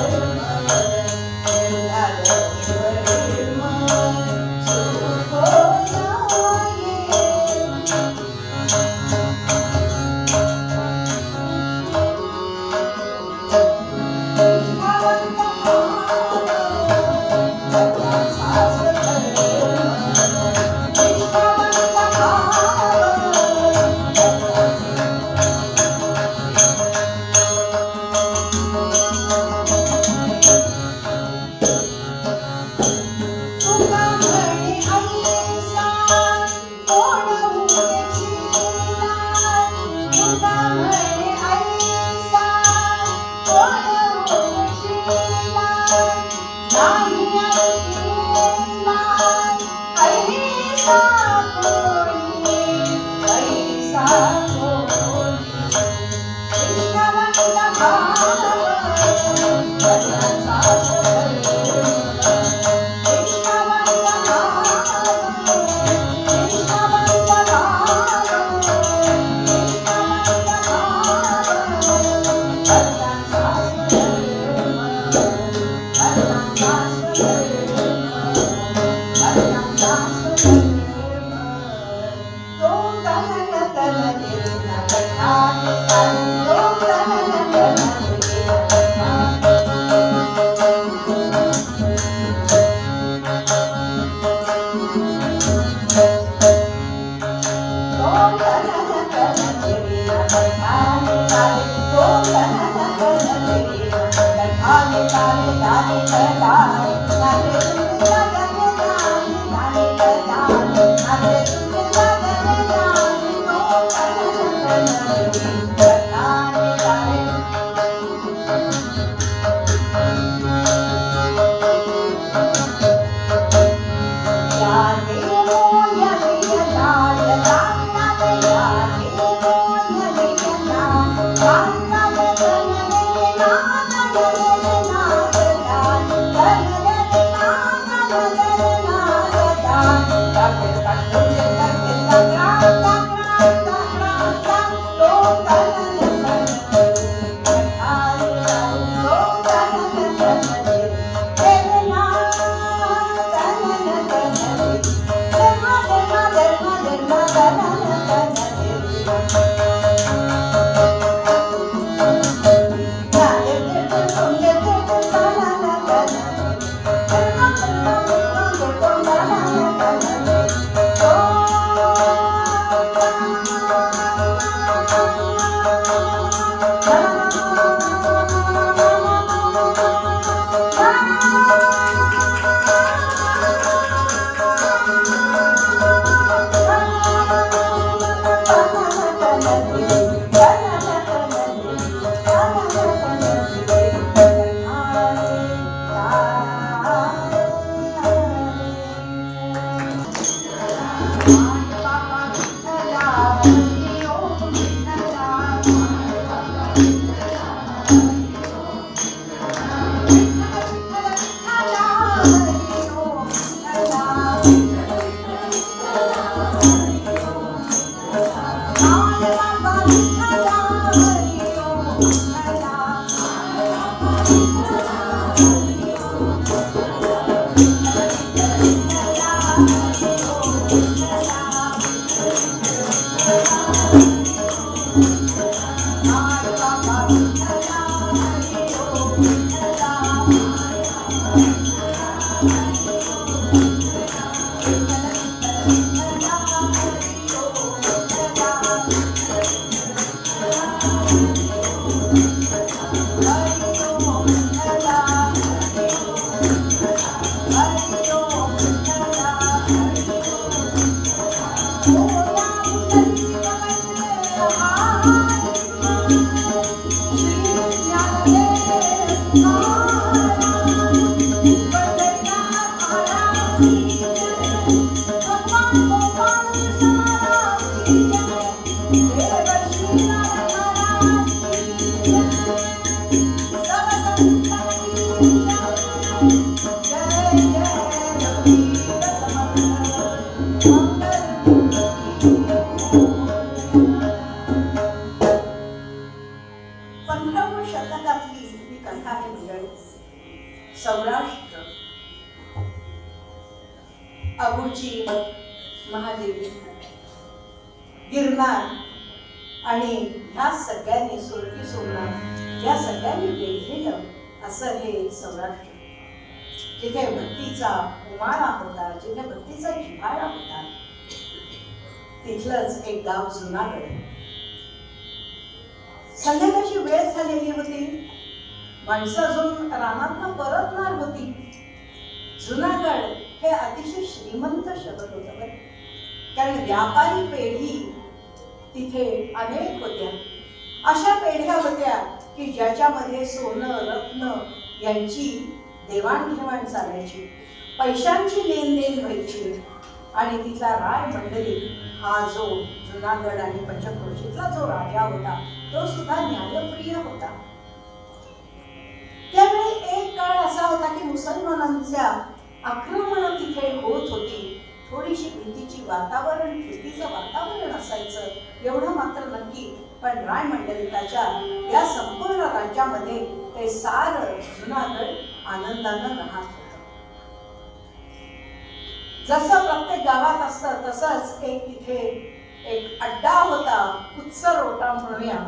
सौराष्ट्र, अबूची महादेवी, गिरनार आणि ह्या सगळ्यांनी सोरटी सोमनाथ या सगळ्यांनी वेगवेगळं असं हे सौराष्ट्र, जिथे भक्तीचा उमाळा होता, जिथे भक्तीचा जिव्हाळा होता, तिथलंच एक गाव जुनागड. संध्याकाळची वेळ झालेली होती. माणसं अजून रानातनं परतणार होती. जुनागड हे अतिशय श्रीमंत शहर होतं बरं, कारण व्यापारी पेढी तिथे अनेक होत्या. अशा पेढ्या होत्या की ज्याच्यामध्ये सोनं रत्न यांची देवाणघेवाण चालायची, पैशांची लेनदेन व्हायची. आणि तिथला राय मंडळी हा जो जुनागड आणि पंचक्रोशीतला जो राजा होता तो सुद्धा न्यायप्रिय होता. त्यावेळी एक काळ असा होता की मुसलमानांच्या आक्रमण तिथे होत होती. थोडीशी भीतीची वातावरण, भीतीचं वातावरण असायचं एवढं मात्र नक्की. पण राय मंडलिकाच्या या संपूर्ण राज्यामध्ये ते सारं जुनागड आनंदानं राहत होतं. जसं प्रत्येक गावात असतं तसंच एक तिथे एक अड्डा होता, कुत्सरोटा म्हणूया.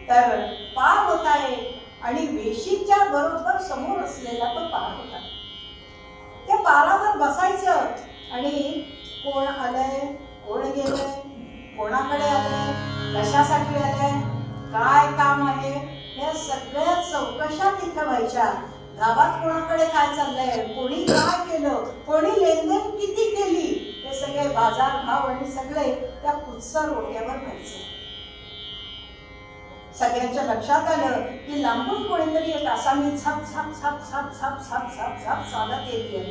तर पार होता एक, आणि वेशीच्या बरोबर समोर असलेला तो पार होता. त्या पारावर बसायचं आणि कोण आलंय, कोण गेलंय, कोणाकडे आलंय, कशासाठी आलंय, काय काम आहे, या सगळ्या चौकशा तिथे व्हायच्या. गावात कोणाकडे काय चाललंय, कोणी काय केलं, कोणी लेनदेन किती केली, हे सगळे बाजार भाव आणि सगळे त्या कुत्सर रोट्यावर व्हायचे. सगळ्यांच्या लक्षात आलं की लांबून कोणीतरी एक आसामी छाप छाप छाप छाप छाप छाप छाप छाप चालत येते.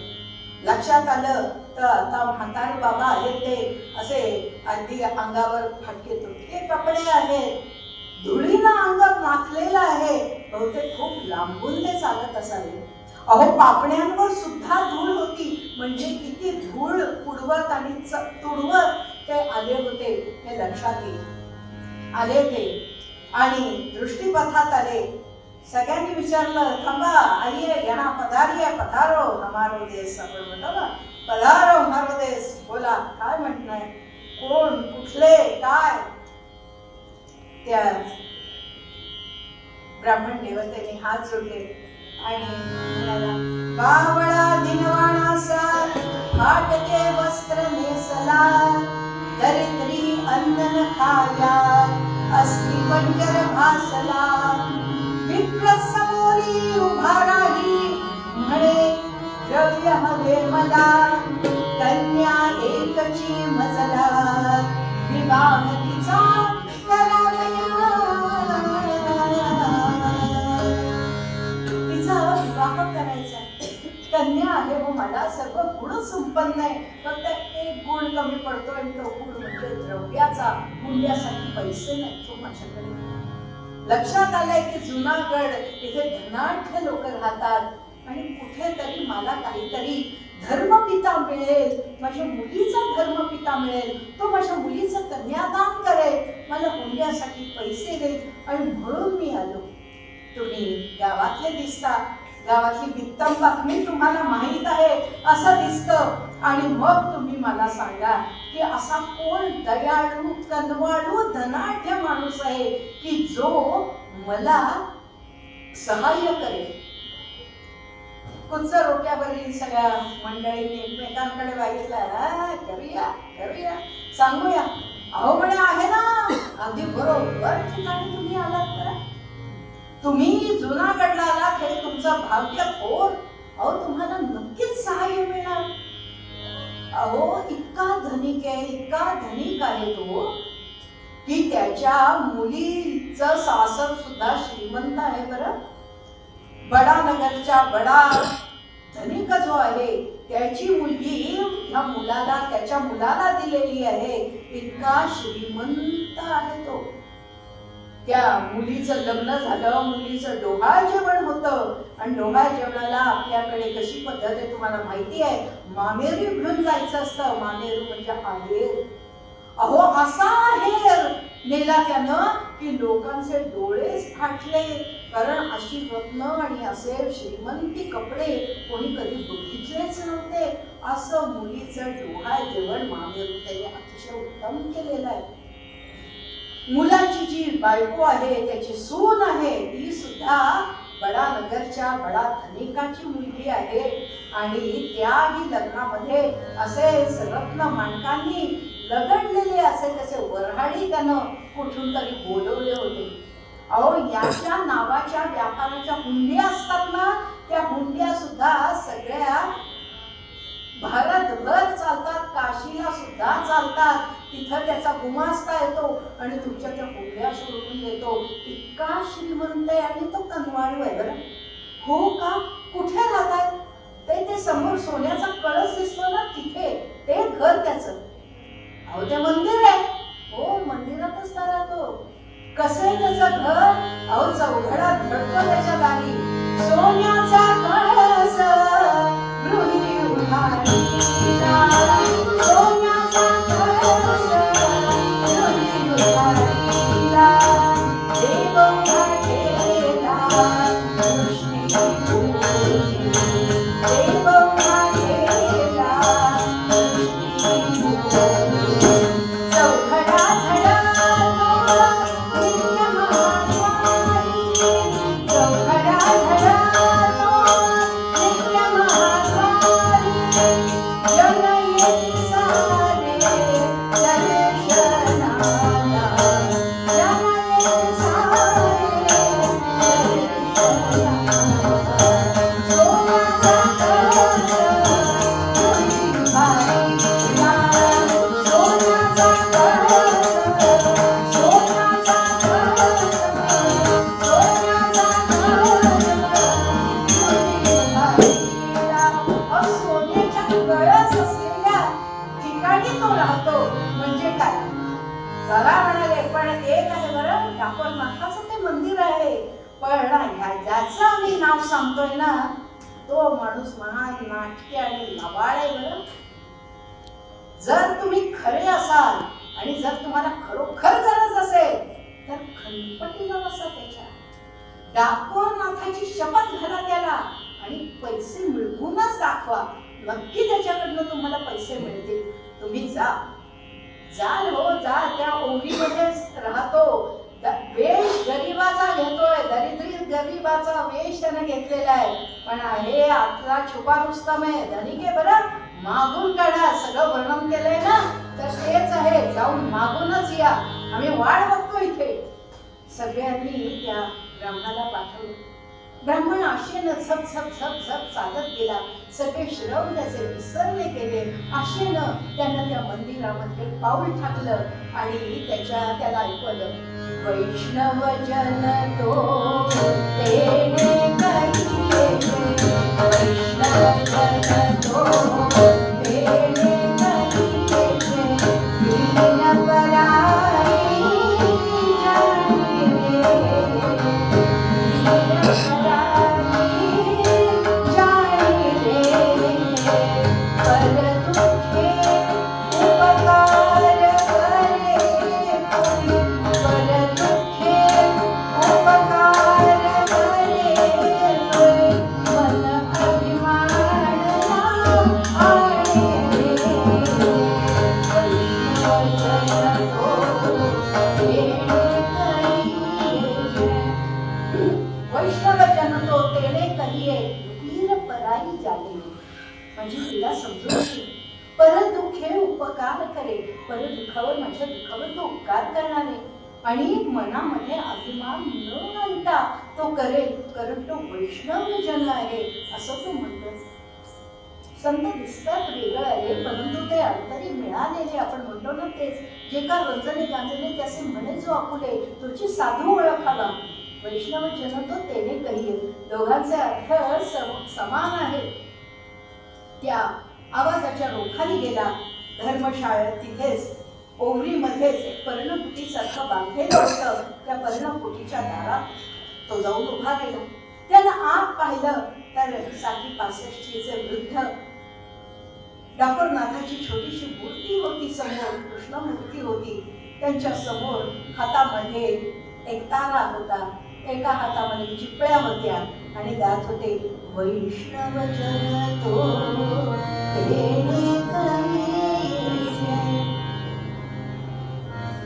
लक्षात आलं तर आता म्हातारे बाबा आहेत, ते असे अगदी अंगावर फाटके तुटके कपडे आहेत, धुळीनं अंग माखलेलं आहे. बहुतेक खूप लांबून ते चालत असावे. अहो, पापण्यांवर सुद्धा धूळ होती. म्हणजे किती धूळ उडवत आणि तुडवत ते आले होते हे लक्षात येईल. आले ते आणि दृष्टीपथात आले. सगळ्यांनी विचारलं, थांबा, आइए, यहाँ पधारिए, पधारो हमारो देश. आपण म्हणतो ना, पधारो हमारो देश. बोला, काय म्हणणं, कोण, कुठले, काय. त्या ब्राह्मण देवतेने हात जोडले आणि म्हणाला, बावळा दिनवाणासा फाटके वस्त्र नेसला, दरिद्री अन्न न खाया, अस्ति पंजर भासला. विप्र समोरी उभा राही, म्हणे द्रव्य हवे मला, कन्या एकची मजला, विवाह तिचा करावया. तिचा विवाह करायचा, कन्या आहे व मला, सर्व गुण संपन्न आहे, फक्त एक गुण कमी पडतो आणि तो गुण म्हणजे द्रव्याचा. मुंड्यासाठी पैसे नाही तो माझ्याकडे. लक्षात आलंय की जुनागड इथे धनाढ्य लोक राहतात आणि कुठेतरी मला काहीतरी धर्मपिता मिळेल, माझ्या मुलीचा धर्मपिता मिळेल, तो माझ्या मुलीचं कन्यादान करेल, मला मुंड्यासाठी पैसे देईल, आणि म्हणून मी आलो. तुम्ही गावातले दिसता, गावातली बित्तम बातमी तुम्हाला माहीत आहे असं दिसतं. आणि मग तुम्ही मला सांगा की असा कोण दयाळू, कनवाळू, धनाढ्य माणूस आहे की जो मला सहाय्य करेल. कुत्सर रोट्यावरील सगळ्या मंडळींनी एकमेकांकडे बघितलं, करूया करूया, सांगूया. अहो म्हणे, आहे ना, अगदी बरोबर ठिकाणी तुम्ही आलात. बरं, तुम्ही जुनागडला आलात, हे तुमचं भाग्य थोर. अहो, तुम्हाला नक्कीच सहाय्य मिळणार. अहो, इतका धनिक आहे, इतका धनिक आहे तो की त्याच्या मुलीचं सासर सुद्धा श्रीमंत आहे. बरं, बडा नगरच्या बडा धनिक जो आहे त्याची मुलगी ह्या मुलाला, त्याच्या मुलाला दिलेली आहे. इतका श्रीमंत आहे तो. त्या मुलीचं लग्न झालं, मुलीचं डोहाळ जेवण होतं. आणि डोहाळ जेवणाला आपल्याकडे कशी पद्धत आहे तुम्हाला माहिती आहे. मामेरू घेऊन जायचं असतं. मामेरू म्हणजे आहेर. अहो असा आहेर नेला त्यानं की लोकांचे डोळेच फाटले. कारण अशी रत्न आणि असे श्रीमंती कपडे कोणी कधी बघितलेच नव्हते. असं मुलीचं डोहाळ जेवण मामेरू त्याने अतिशय उत्तम केलेलं आहे. मुलाची जी बायको आहे, त्याची सून आहे, ती सुद्धा बडा नगरच्या बडा धनिकाची मुलगी आहे. आणि त्याही लग्नामध्ये असेच रत्न माणकांनी लगडलेले असे तसे वऱ्हाडी त्यानं कुठून तरी बोलवले होते. अहो याच्या नावाच्या व्यापाराच्या हुंड्या असतात ना, त्या हुंड्या सुद्धा सगळ्या भारतभर चालतात. काशीला सुद्धा चालतात. तिथं त्याचा गुमास्ता येतो आणि तुमच्या त्या हुंड्या सोडून देतो. इतका श्रीमंत आहे. आणि तो कनवाळू आहे बरं. हो का? कुठे राहतात ते समोर सोन्याचा कळस दिसतो ना, तिथे ते घर त्याचं. अहो ते मंदिर आहे. हो मंदिरातच राहतो. कसं आहे त्याचं घर? अहो चौघडा धडतो त्याच्या दारी. सोन्याचा कळस गृहिणी उभारलीला, सोन्याचा कळस गृहिणी उभारलीला, देव उभारलेला दृष्टी भूमी, देव उभारलेला दृष्टी भूमी. चौघडा धडतो नित्य महाद्वारी, चौघडा धडतो नित्य महाद्वारी, जन येती सारे दर्शनाला, जन येती सारे दर्शनाला. सोन्याचा कळस गृहिणी उभारलीला, सोन्याचा कळस, सोन्याचा कळस, सोन्याचा कळस गृहिणी उभारलीला. सोन्याच्या कळस असलेल्या ठिकाणी तो राहतो. म्हणजे काय? जरा म्हणाले पण एक आहे बरं, ठाकरनाथाचं ते मंदिर आहे. पण ज्याचं आम्ही नाव सांगतोय ना, तो माणूस महान नाटके आणि लबाड आहे बरं. जर तुम्ही खरे असाल आणि जर तुम्हाला खरोखर गरज असेल तर खनपटीला बसा त्याच्या. ठाकरनाथाची शपथ घाला त्याला आणि पैसे मिळवूनच दाखवा. नक्की त्याच्याकडनं तुम्हाला पैसे मिळतील. तुम्ही जा जाल हो जा. त्या ओंगीमध्येच राहतो. वेश गरिबाचा घेतोय. दरिद्री गरिबाचा वेश त्यानं घेतलेला आहे. पण हे आतला छुपा रुस्तम आहे. धनिक आहे बरं. मागून काढा. सगळं वर्णन केलंय ना, तर तेच आहे. जाऊन मागूनच या. आम्ही वाट बघतो इथे. सगळ्यांनी त्या ब्राह्मणाला पाठवलं. ब्राह्मण आशेनं झप झप झप झप चालत गेला. सगळे श्रम त्याचे विसरले गेले. आशेनं त्यानं त्या मंदिरामध्ये पाऊल टाकलं आणि त्याला ऐकवलं, वैष्णव जन तो तेने कहिये, वैष्णव जन तो तेने कहिये, दीन पराई जाने रे, दीन म्हणजे तिला समजून पर दुःखे उपकार करे. पर दुःखावर माझ्या दुःखावर तो उपकार करणारे आणि मनामध्ये अभिमान न आणता तो करेल. कारण तो वैष्णव जन आहे असं तो म्हणतो. संत दिसतात वेगळं आहे परंतु ते अंतरी मिळालेले आपण म्हणतो ना, तेच जे का रंजने गांजने त्याचे म्हणे जो आपुले तुझी साधू ओळखावा. वैष्णव जन तो तेने कहिये. दोघांचे अर्थ समान आहेत. त्या आवाजाच्या रोखाली गेला. धर्मशाळेत तिथेच ओवरीमध्येच एक पर्णकुटीसारखं बांधलेलं होतं. त्या पर्णकुटीच्या दारात तो जाऊन उभा राहिला. त्यानं आत पाहिलं तर 65-65 वृद्ध डाकोरनाथाची छोटीशी मूर्ती होती. समोर कृष्ण मूर्ती होती. त्यांच्या समोर हातामध्ये एक तारा होता, एका हातामध्ये चिपळ्या होत्या आणि गात होते वैष्णव जन तो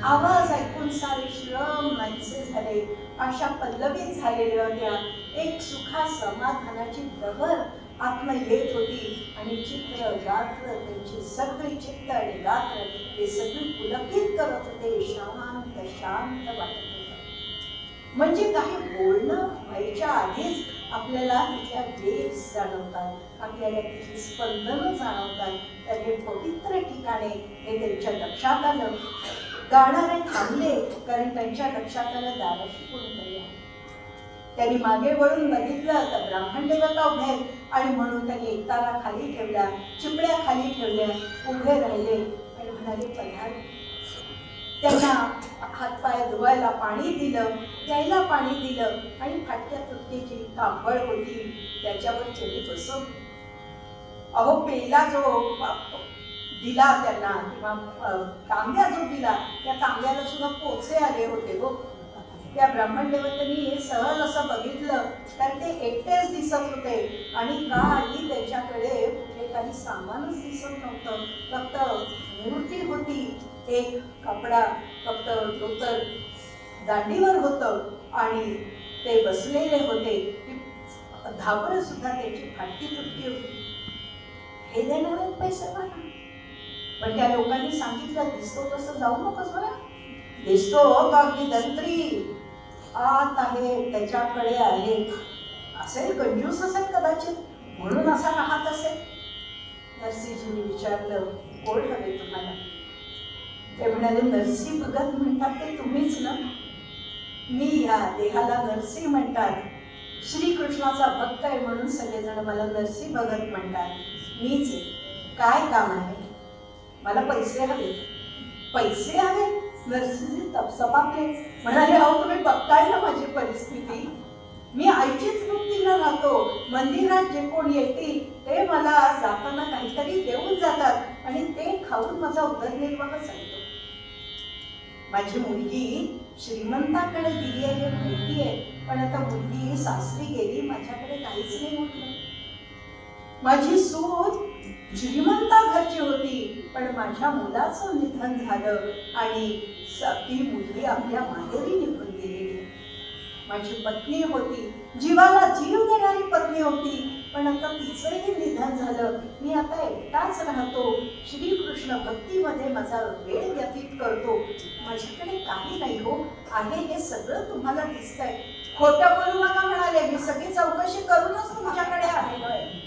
आवाज ऐकून सारे श्रम नाहीसे झाले. अशा पल्लवीत झालेल्या होत्या. एक सुखा समाधानाची लहर आत्मा येत होती आणि चित्र गात्र त्यांची सगळी चित्त आणि गात्र ते सगळी पुलकित करत होते. शांत शांत वाटत होतं. म्हणजे काही बोलणं व्हायच्या आधीच आपल्याला तिथल्या वेव्स जाणवतात, आपल्याला तिथली स्पंदनं जाणवतात. तर हे पवित्र ठिकाणे हे त्यांच्या लक्षात आलं. गाणारे थांबले कारण त्यांच्या लक्षात आलं दाराशी कोणीतरी आहे. त्यांनी मागे वळून बघितलं तर ब्राह्मण देवता उभे आहेत आणि म्हणून त्यांनी एकतारा खाली ठेवला, चिपड्या खाली ठेवल्या, उभे राहिले आणि म्हणाले पधार. त्यांना हातपाय धुवायला पाणी दिलं, प्यायला पाणी दिलं आणि फाटक्या तुटकीची कांबळ होती त्याच्यावर त्यांनी बसवलं. अहो पेला जो दिला त्यांना किंवा तांब्या जो दिला त्या तांब्याला सुद्धा पोचे आले होते. हो, त्या ब्राह्मण देवतांनी हे सहज असं बघितलं तर ते एकटेच दिसत होते आणि काही त्याच्याकडे कुठे काही सामानच दिसत नव्हतं. फक्त मूर्ती होती, एक कपडा फक्त धोतर दांडीवर होतं आणि ते बसलेले होते. धाबर सुद्धा त्याची फाटकी तुटकी होती. हे देणारे पैसे म्हणा, पण त्या लोकांनी सांगितलं दिसतो तसं जाऊ नकोस बरं. दिसतो तो अगदी दंत्री आत आहे, त्याच्याकडे आहे, असेल कंजूस असेल कदाचित, म्हणून असा राहत असेल. नरसिंहजींनी विचारलं कोण हवे तुम्हाला? ते म्हणाले नरसिंह भगत म्हणतात ते तुम्हीच ना? मी या देहाला नरसिंह म्हणतात. श्रीकृष्णाचा भक्त आहे म्हणून सगळेजण मला नरसिंह भगत म्हणतात. मीच आहे. काय काम आहे? मला पैसे हवे. पैसे हवे? नरसिंहजी तपसपापले म्हणाले अहो तुम्ही बघताय ना माझी परिस्थिती. मी आईचीच वृत्तीनं राहतो. मंदिरात जे कोण येतील ते मला जाताना काहीतरी देऊन जातात आणि ते खाऊन माझा उदरनिर्वाह चालतो. माझी मुलगी श्रीमंताकडे दिली आहे माहिती आहे, पण आता मुलगी सासरी गेली, माझ्याकडे काहीच नाही उरलं. माझी सून श्रीमंता घरची होती, पण माझ्या मुलाचं निधन झालं आणि ती मुलगी आपल्या माहेरी निघून गेली. माझी पत्नी होती, जीवाला जीव देणारी पत्नी होती, पण आता तिचंही निधन झालं. मी आता एकटाच राहतो. श्रीकृष्ण भक्तीमध्ये माझा वेळ व्यतीत करतो. माझ्याकडे काही नाही हो, आहे हे सगळं तुम्हाला दिसतंय. खोटं बोलू नका म्हणाले. मी सगळी चौकशी करूनच तुमच्याकडे आलेलो आहे.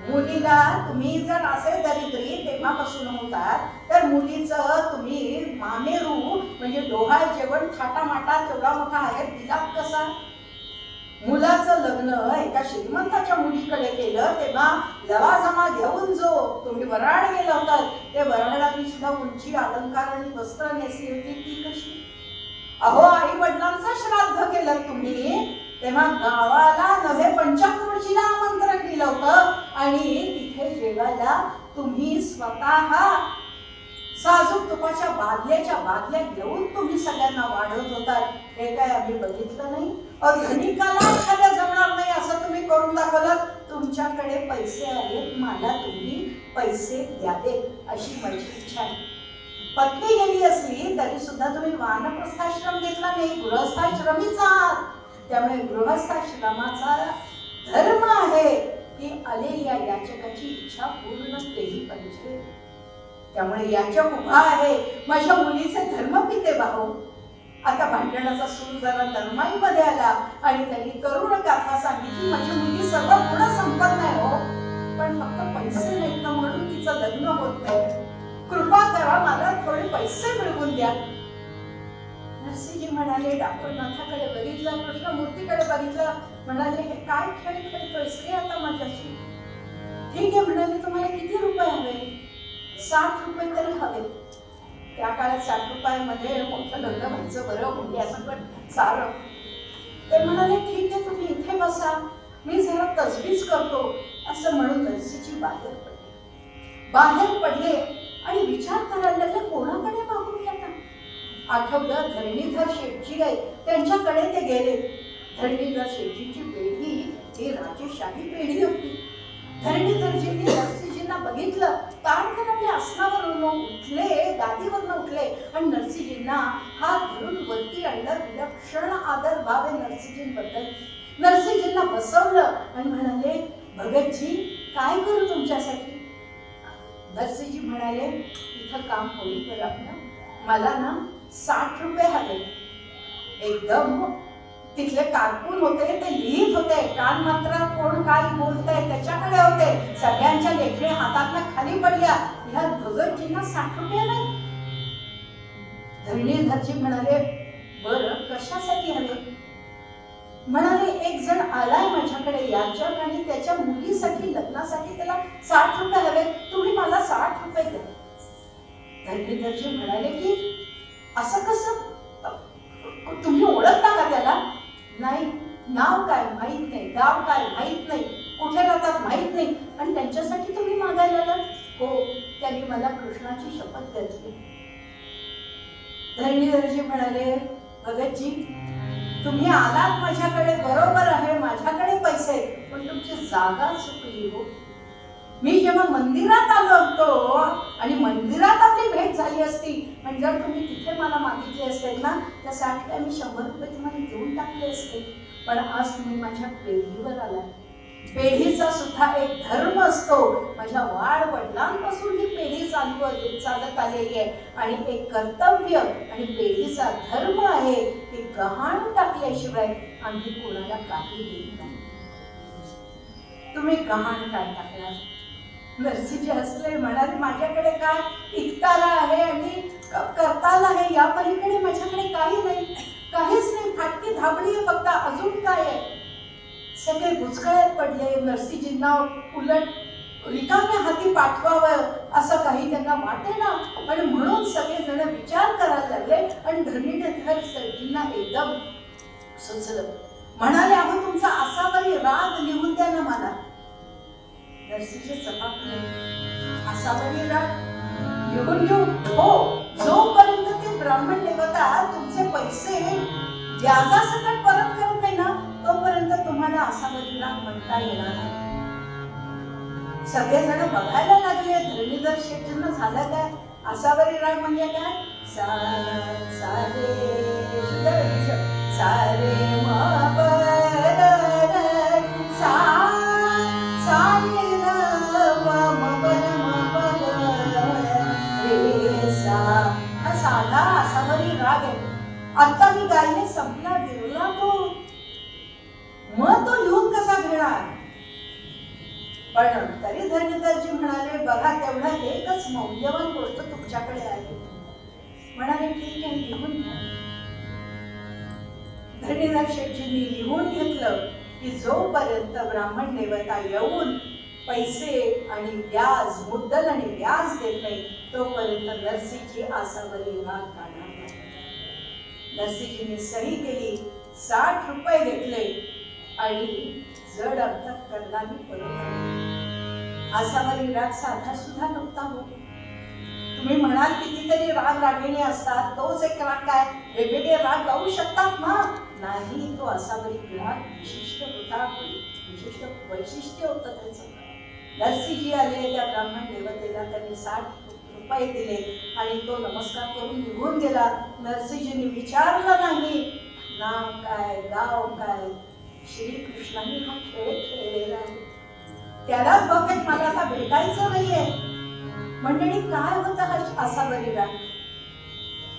मुलीला तुम्ही जर असे दरिद्री तेव्हापासून होतात तर मुलीचं तुम्ही मामेरू म्हणजे डोहाळ जेवण थाटामाटा तेवढा मोठा आहे दिलात कसा? मुलाचं लग्न एका श्रीमंताच्या मुलीकडे केलं तेव्हा लवाजमा घेऊन जो तुम्ही वराड गेला होतात ते वराडाने सुद्धा उंची अलंकार आणि वस्त्र नेसली होती ती कशी? अहो आई वडिलांचं श्राद्ध केलं तुम्ही तेव्हा गावाला नव्हे पंचक्रोशीला आमंत्रण दिलं होतं आणि तिथे जेवायला तुम्ही स्वतः साजूक तुपाच्या बादल्याच्या बादल्या घेऊन तुम्ही सगळ्यांना वाढवत होतात. हे काय आम्ही बघितलं नाही? धनिकाला एखाद्या जमणार नाही असं तुम्ही करून दाखवलं. तुमच्याकडे पैसे आहेत, मला तुम्ही पैसे द्यावेत अशी माझी इच्छा आहे. पत्नी गेली असली तरी सुद्धा तुम्ही वानप्रस्थाश्रम घेतला नाही, गृहस्थाश्रमीच आहात. त्यामुळे गृहस्थाश्रमाचा धर्म आहे की आलेल्या याचकाची इच्छा पूर्ण केली पाहिजे. त्यामुळे याचक उभा आहे, माझ्या मुलीचे धर्मपिते भाऊ. आता भांडणाचा सूर जरा नरमाईमध्ये आला आणि त्यांनी करुण गाथा सांगितली. माझी मुलगी सर्व गुण संपन्न आहे हो, पण फक्त पैसे नाहीत ना म्हणून तिचं लग्न होत नाही. कृपा करा मला थोडे पैसे मिळवून द्या. नरसिंहजी म्हणाले डाकोरनाथाकडे बघितलं, कृष्णमूर्तीकडे बघितलं, म्हणाले हे काय खेळ खेळतोयस रे आता माझ्याशी? ठीक आहे म्हणाले, तुम्हाला किती रुपये हवे? 60 रुपये तरी हवे. त्या काळात 60 रुपयामध्ये मोठं लग्न व्हायचं बरं म्हणजे असं पण सारं. ते म्हणाले ठीक आहे, तुम्ही इथे बसा, मी जरा तजवीज करतो असं म्हणून नरसीजी बाहेर पडले आणि विचार करायला लागले कोणाकडे मागूया आता. आठवलं धरणीधर शेठजी आहे, त्यांच्याकडे ते गेले. धरणीधर शेठजीची पेढी ही राजेशाही पेढी होती. धरणीधरजींनी नरसीजींना बघितलं, ताडकनाने आसनावरून उठले, गादीवरून उठले आणि नरसीजींना हात धरून वरती आणलं. विलक्षण आदर भाव आहे नरसीजींबद्दल. नरसीजींना बसवलं आणि म्हणाले, भगतजी काय करू तुमच्यासाठी? नरसीजी म्हणाले, इथं काम होईल तर आपलं, मला ना 60 रुपये हवे. एकदम तिथले कारकून होते, ते लिहित होते, कान मात्र कोण काय बोलतंय त्याच्याकडे होते. सगळ्यांच्या लेखणे हातातनं खाली पडल्या. ह्या भगतजींना 60 रुपये नाही. धरणीधरजी म्हणाले, बरं कशासाठी हवे? म्हणाले, एक जण आलाय माझ्याकडे याचक आणि त्याच्या मुलीसाठी लग्नासाठी त्याला 60 रुपये हवे, तुम्ही मला 60 रुपये द्या. धरणीधरजी म्हणाले की असं कसं, तुम्ही ओळखता का त्याला? नाही. नाव काय माहित नाही, गाव काय माहित नाही, कुठे राहतात माहित नाही, आणि त्यांच्यासाठी तुम्ही मागायला लागलात? हो, त्यांनी मला कृष्णाची शपथ घातली. धरणीधरजी म्हणाले, भगतजी तुम्ही आलात माझ्याकडे बरोबर आहे, माझ्याकडे पैसे, पण तुमची जागा चुकली हो. मी जेव्हा मंदिरात आलो होतो आणि मंदिरात आपली भेट झाली असती आणि जर तुम्ही तिथे मला मागितले असते ना, त्यासाठी मी 100 रुपये तुम्हाला देऊन टाकले असते. पण आज तुम्ही माझ्या पेढीवर आलाय. पेढीचा सुद्धा एक धर्म असतो. माझ्या वाडवडिलांपासून ही पेढी चालत आलेली आहे आणि एक कर्तव्य आणि पेढीचा धर्म आहे. हे गहाण टाकल्याशिवाय आम्ही कोणाला काही देत नाही. तुम्ही गहाण काय टाकणार? नरसीजी हसले, म्हणाले, माझ्याकडे काय इकताला आहे आणि करताला आहे, या पलीकडे माझ्याकडे काही नाही, काहीच नाही. फाटकी धाबडी आहे फक्त, अजून काय आहे? सगळे बुचकळ्यात पडले. नरसीजींना उलट रिकाम्या हाती पाठवावं असं काही त्यांना वाटेना आणि म्हणून सगळेजण विचार करायला लागले. आणि धरणीधर सरजींना एकदम सुचलं. म्हणाले, अहो तुमचा असावरी राग लिहून द्या ना मला. नरसीजी चपाकले, असावरी राग लिहून घेऊ? हो, जोपर्यंत ते ब्राह्मण देवता तुमचे पैसे व्याजासकट परत करत नाही ना, तोपर्यंत तुम्हाला असावरी राग म्हणता येणार नाही. सगळेजण बघायला लागले. धरणीधर शेठजींना झालं काय? असावरी राग म्हणजे काय? सारे हा साधा असावरी राग आहे. आता मी गायले संपला विरला तो, मग तो लिहून कसा घेणार? पण तरी धरणीधरजी म्हणाले, बघा तेवढा एकच मौल्यवान गोष्ट तुमच्याकडे आहे. म्हणाले, ठीक आहे लिहून घ्या. धरणीधर शेठजींनी लिहून घेतलं की जोपर्यंत ब्राह्मण देवता येऊन पैसे आणि व्याज, मुद्दल आणि व्याज देत नाही, तोपर्यंत नरसीजी आसावरी राग काढणार नाही. नरसीजींनी सही केली, 60 रुपये घेतले आणि जड अर्थात कर्णाने परत. आसावरी राग साधा सुद्धा नव्हता हो. तुम्ही म्हणाल कितीतरी राग रागिणी असतात, तोच एक राग काय? वेगवेगळे राग गाऊ शकतात ना? नाही, तो असावरी राग विशिष्ट होता, विशिष्ट वैशिष्ट्य होतं त्याचं. नरसीजी आले त्या ब्राह्मण देवतेला, त्यांनी 60 रुपये दिले आणि तो नमस्कार करून निघून गेला. नरसीजींनी विचारलं नाही नाव काय, गाव काय. श्रीकृष्णाने हा खेळ खेळलेला आहे, त्यालाच बघत मला आता भेटायचं नाहीये. मंडळी, काय होतं हा असावरी राग?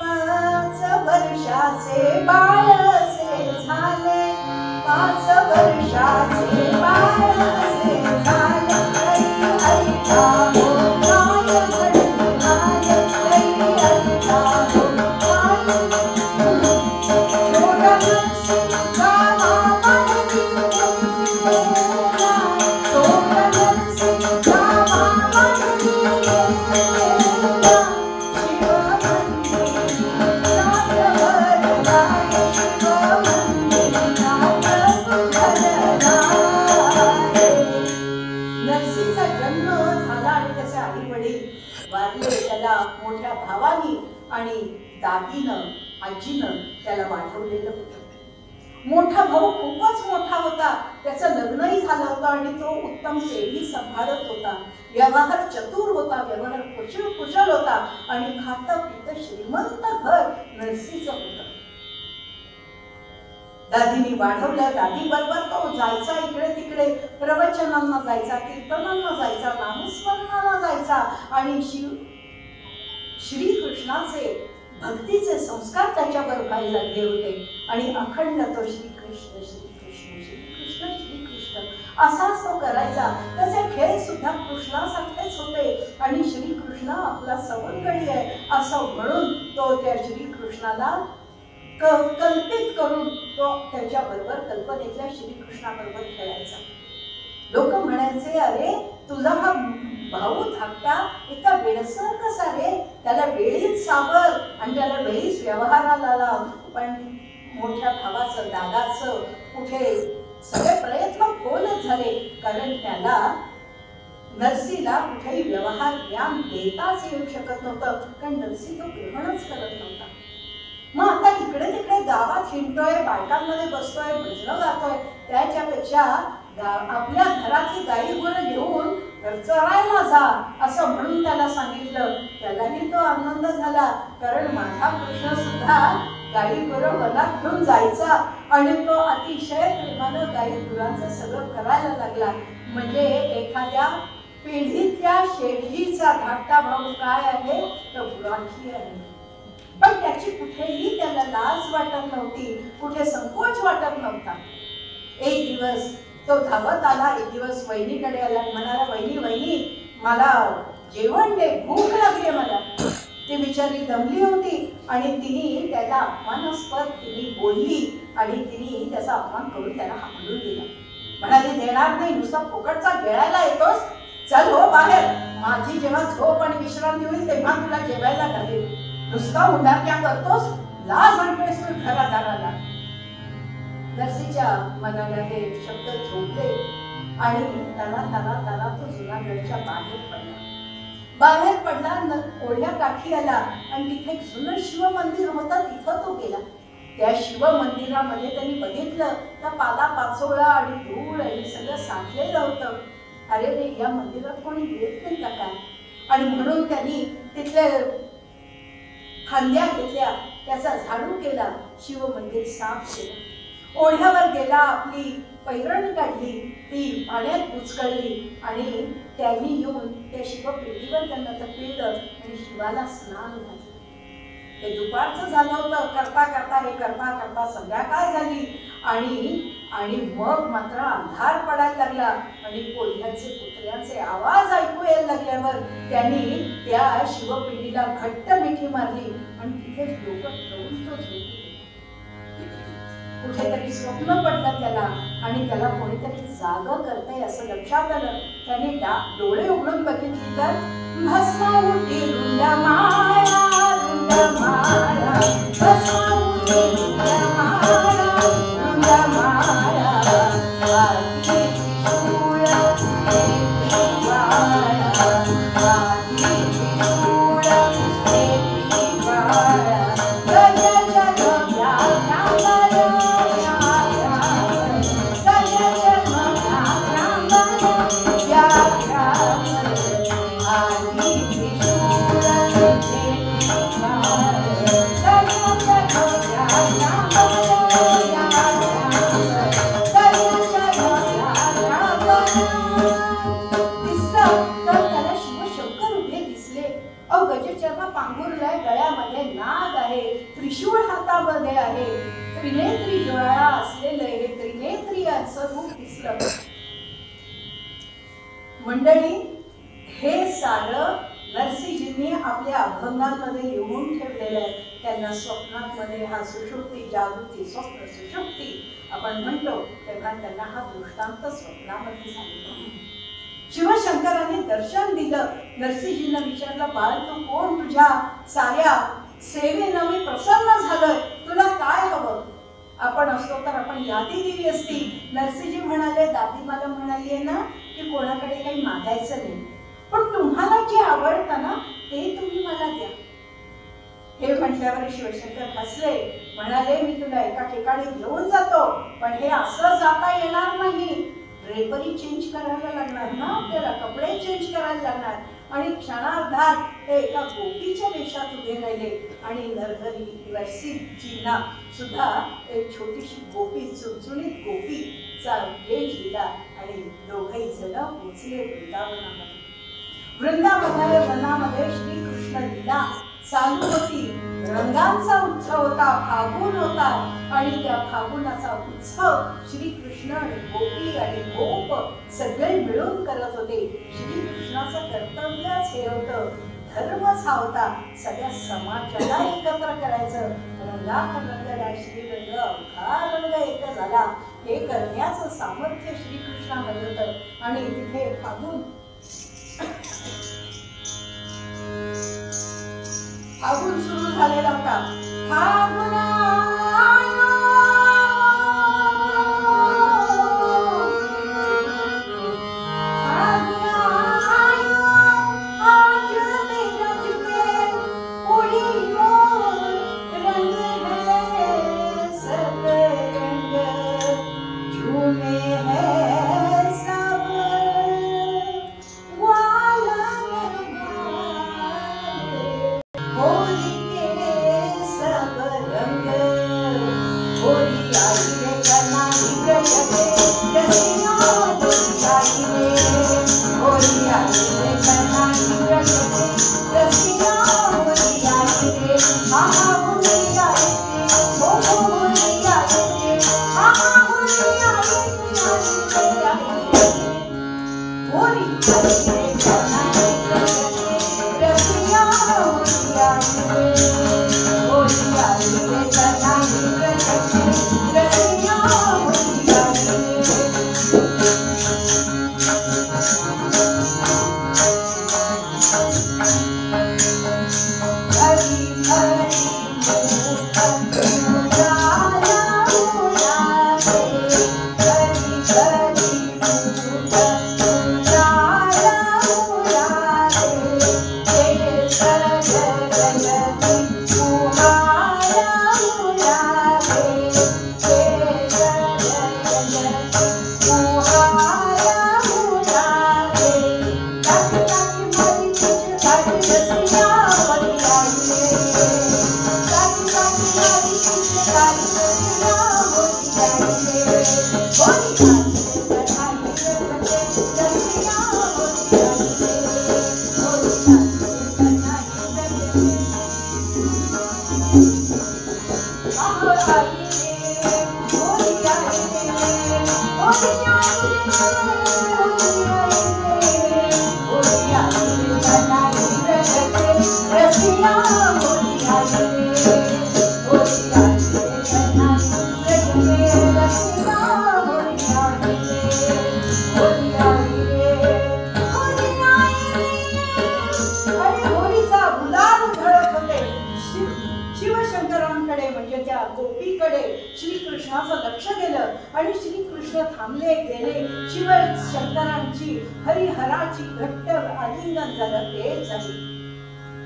5 वर्षाचे बाळसे झाले, 5 वर्षाचे बाळसे झाले, ऐका हो काय घडणार, ऐका हो काय. छोटा नरसी गावामध्ये गेला, छोटा नरसी वारले त्याला मोठ्या भावानी आणि दादीनं आजीनं त्याला वाढवलेलं होतं. मोठा भाऊ खूपच मोठा होता, त्याचं लग्नही झालं होतं आणि तो उत्तम पेढी सांभाळत होता. व्यवहार चतुर होता, व्यवहार कुशल होता आणि खातं पितं श्रीमंत घर नरसीचं होतं. दादीने वाढवलं. दादी बरोबर तो जायचा इकडे तिकडे, प्रवचनांना जायचा, कीर्तनांना जायचा, नामस्मरणाला जायचा आणि श्रीकृष्णाचे भक्तीचे संस्कार त्याच्यावर व्हायला लागले होते आणि अखंड तो श्रीकृष्ण श्रीकृष्ण श्रीकृष्ण श्रीकृष्ण असाच तो करायचा. त्याचे खेळ सुद्धा कृष्णासारखेच होते आणि श्रीकृष्ण आपला सवंगडी आहे असं म्हणून तो त्या श्रीकृष्णाला कल्पित करून तो त्याच्याबरोबर कल्पनेतल्या श्रीकृष्णाबरोबर खेळायचा. लोक म्हणायचे, अरे तुझा हा भाऊ धाकटा इतका वेडसर कसा रे, त्याला वेळीच सावर आणि त्याला वेळीच व्यवहाराला लाव. पण मोठ्या भावाचं दादाचं कुठे सगळे प्रयत्न फोलच झाले, कारण त्याला नरसीला कुठेही व्यवहार ज्ञान देताच येऊ शकत नव्हतं, कारण नरसी तो ग्रहणच करत नव्हता. मग आता इकडे तिकडे गावात हिंडतोय, बायकांमध्ये बसतोय, भजनं गातोय, त्याच्यापेक्षा आपल्या घरातली गाई गुरं घेऊन चरायला जा असं म्हणून त्याला सांगितलं. त्यालाही तो आनंद झाला, कारण माझा कृष्ण सुद्धा गाई गुरं वनात घेऊन जायचा आणि तो अतिशय प्रेमानं गाई गुरांचं सगळं करायला लागला. म्हणजे एखाद्या पिढीतल्या शेडलीचा धाकटा भाऊ काय आहे तर बुराखी आहे. पण त्याची कुठेही त्याला लाज वाटत नव्हती, कुठे संकोच वाटत नव्हता. एक दिवस तो धावत आला, एक दिवस वहिनीकडे आला, म्हणाला, वहिनी वहिनी मला जेवण दे, भूक लागली मला. ती बिचारी दमली होती आणि तिने त्याला अपमानास्पद तिने बोलली आणि तिने त्याचा अपमान करून त्याला हाकलून दिला. म्हणाली, देणार नाही, नुसता फुकटचा गिळायला येतोस, चल हो बाहेर, माझी जेव्हा झोप आणि विश्रांती होईल तेव्हा तुला जेवायला घालेल, नुसता उदारक्या करतोस, लाज आणतोस तू घरादाराला. नरसीच्या मनाला हे शब्द झोपले आणि ताना तो जुनागडच्या बाहेर पडला, ओढ्या काठी आला आणि तिथे एक जुनं शिव मंदिर होतं, तिथं तो गेला. त्या शिव मंदिरामध्ये त्यांनी बघितलं तर पाला पाचोळा आणि धूळ आणि सगळं साठलेलं होतं. अरे रे, या मंदिरात कोणी येत नाही का काय? आणि म्हणून त्यांनी तिथले फांद्या घेतल्या, त्याचा झाडू केला, शिव मंदिर साफ केलं. ओढ्यावर गेला, आपली पैरण काढली, ती पाण्यात बुचकळली आणि त्यांनी येऊन त्या शिवपिंडीवर त्यांना पिळलं आणि शिवाला स्नान घातलं. हे दुपारचं झालं होतं. करता करता संध्याकाळ झाली आणि मग मात्र अंधार पडायला लागला आणि कोल्ह्याचे कुत्र्यांचे आवाज ऐकू यायला लागल्यावर त्यांनी त्या शिवपिंडीला घट्ट मिठी मारली आणि तिथे डोकं ठेवून तो झोपला. कुठेतरी स्वप्न पडलं त्याला आणि त्याला कोणीतरी जागं करतंय असं लक्षात आलं. त्याने डोळे उघडून बघितली तर भस्मावती रुंड्या माया, रुंड्या माया, भस्मावती रुंड्या माया, रुंड्या माया, आधी त्रिशूळ नेत्री वाळा, आधी त्रिशूळ नेत्री वाळा, गजाच्या गव्या पांघुरलाय, गळ्यामध्ये नाग आहे, त्रिशूळ हातामध्ये आहे, त्रिनेत्री ज्वाळा असलेलं हे त्रिनेत्री असं रूप दिसलं. मंडळी, हे सारं नरसिंहजींनी आपल्या अभंगांमध्ये लिहून ठेवलेलं आहे. त्यांना स्वप्नांमध्ये हा सुषुप्ती जागृती स्वप्न सुषुप्ती आपण म्हणतो तेव्हा त्यांना हा दृष्टांत स्वप्नामध्ये सांगितला. शिवशंकरांनी दर्शन दिलं. नरसिंहजींना विचारलं, बाळ तू कोण? तुझ्या साऱ्या सेवेनं मी प्रसन्न झालोय, तुला काय हवं? आपण असतो तर आपण यादी दिली असती. नरसिंहजी म्हणाले, दादी मला म्हणाली आहे ना की कोणाकडे काही मागायचं नाही, पण तुम्हाला जे आवडतं ना ते तुम्ही मला द्या. हे म्हटल्यावर शिवशंकर हसले, म्हणाले मी तुला एका ठिकाणी घेऊन जातो, पण हे असं जाता येणार नाही. ड्रेपरी चेंज करायला लागणार ना आपल्याला, कपडे चेंज करायला लागणार. आणि क्षणार्धात ते एका गोपीच्या वेशात उभे राहिले आणि नरहरी रसिकजींना सुद्धा एक छोटीशी गोपी, चुणचुणीत गोपीचा वेश दिला आणि दोघही जण पोचले वृंदावनामध्ये. वृंदावनामध्ये श्रीकृष्ण लीला चालू होती. रंगांचा उत्सव होता, फागुन होता आणि त्या फागुनाचा उत्सव श्रीकृष्ण आणि गोपी आणि गोप सगळे मिळून करत होते. श्रीकृष्णाचं कर्तव्यच हे होतं, धर्मच हा होता, सगळ्या समाजाला एकत्र करायचं. रंगात रंगला श्रीरंग, अवघा रंग एक झाला, हे करण्याचं सामर्थ्य श्रीकृष्णामध्ये होतं. आणि तिथे फागुन सुरू झालेला होता. फागुन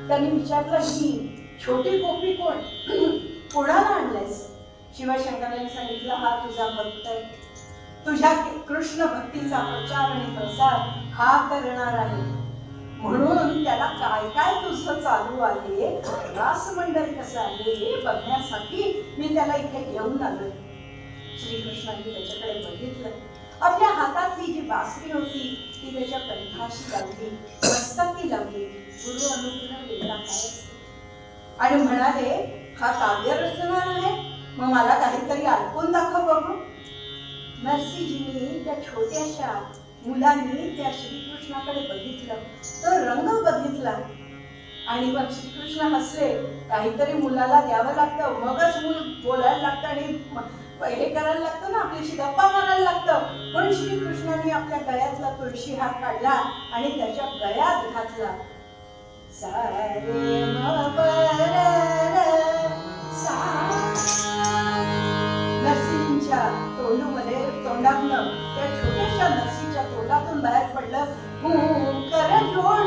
त्यांनी विचारलं की छोटी गोपी कोण, कोणाला आणलंयस? शिवशंकरांनी सांगितलं हा तुझा भक्त आहे, तुझ्या कृष्ण भक्तीचा प्रचार आणि प्रसार हा करणार आहे, म्हणून त्याला काय काय तुझं चालू आहे, रासमंडल कसं आहे हे बघण्यासाठी मी त्याला इथे घेऊन आलोय. श्रीकृष्णांनी त्याच्याकडे बघितलं. आपल्या हातातली जी बासरी होती ती त्याच्या कंठाशी लावली, मस्तकी लावली. गुरु अनुग्रह वेगळा काय असतो आणि म्हणाले हा काव्य रचणार आहे, मग मला काहीतरी ऐकून दाखव बघू. नरसिंहजींनी त्या छोट्याशा मुलांनी त्या श्रीकृष्णाकडे बघितलं, तो रंग बघितला आणि मग श्रीकृष्ण हसले. काहीतरी मुलाला द्यावं लागतं, मगच मूल बोलायला लागतं आणि हे करायला लागतं ना, आपल्याशी गप्पा मारायला लागतं. म्हणून श्रीकृष्णाने आपल्या गळ्यातला तुळशी हार काढला आणि त्याच्या गळ्यात घातला. नरसिंहच्या तोंडातनं त्या छोट्याशा नरसिंहच्या तोंडातून बाहेर पडलं, कर जोड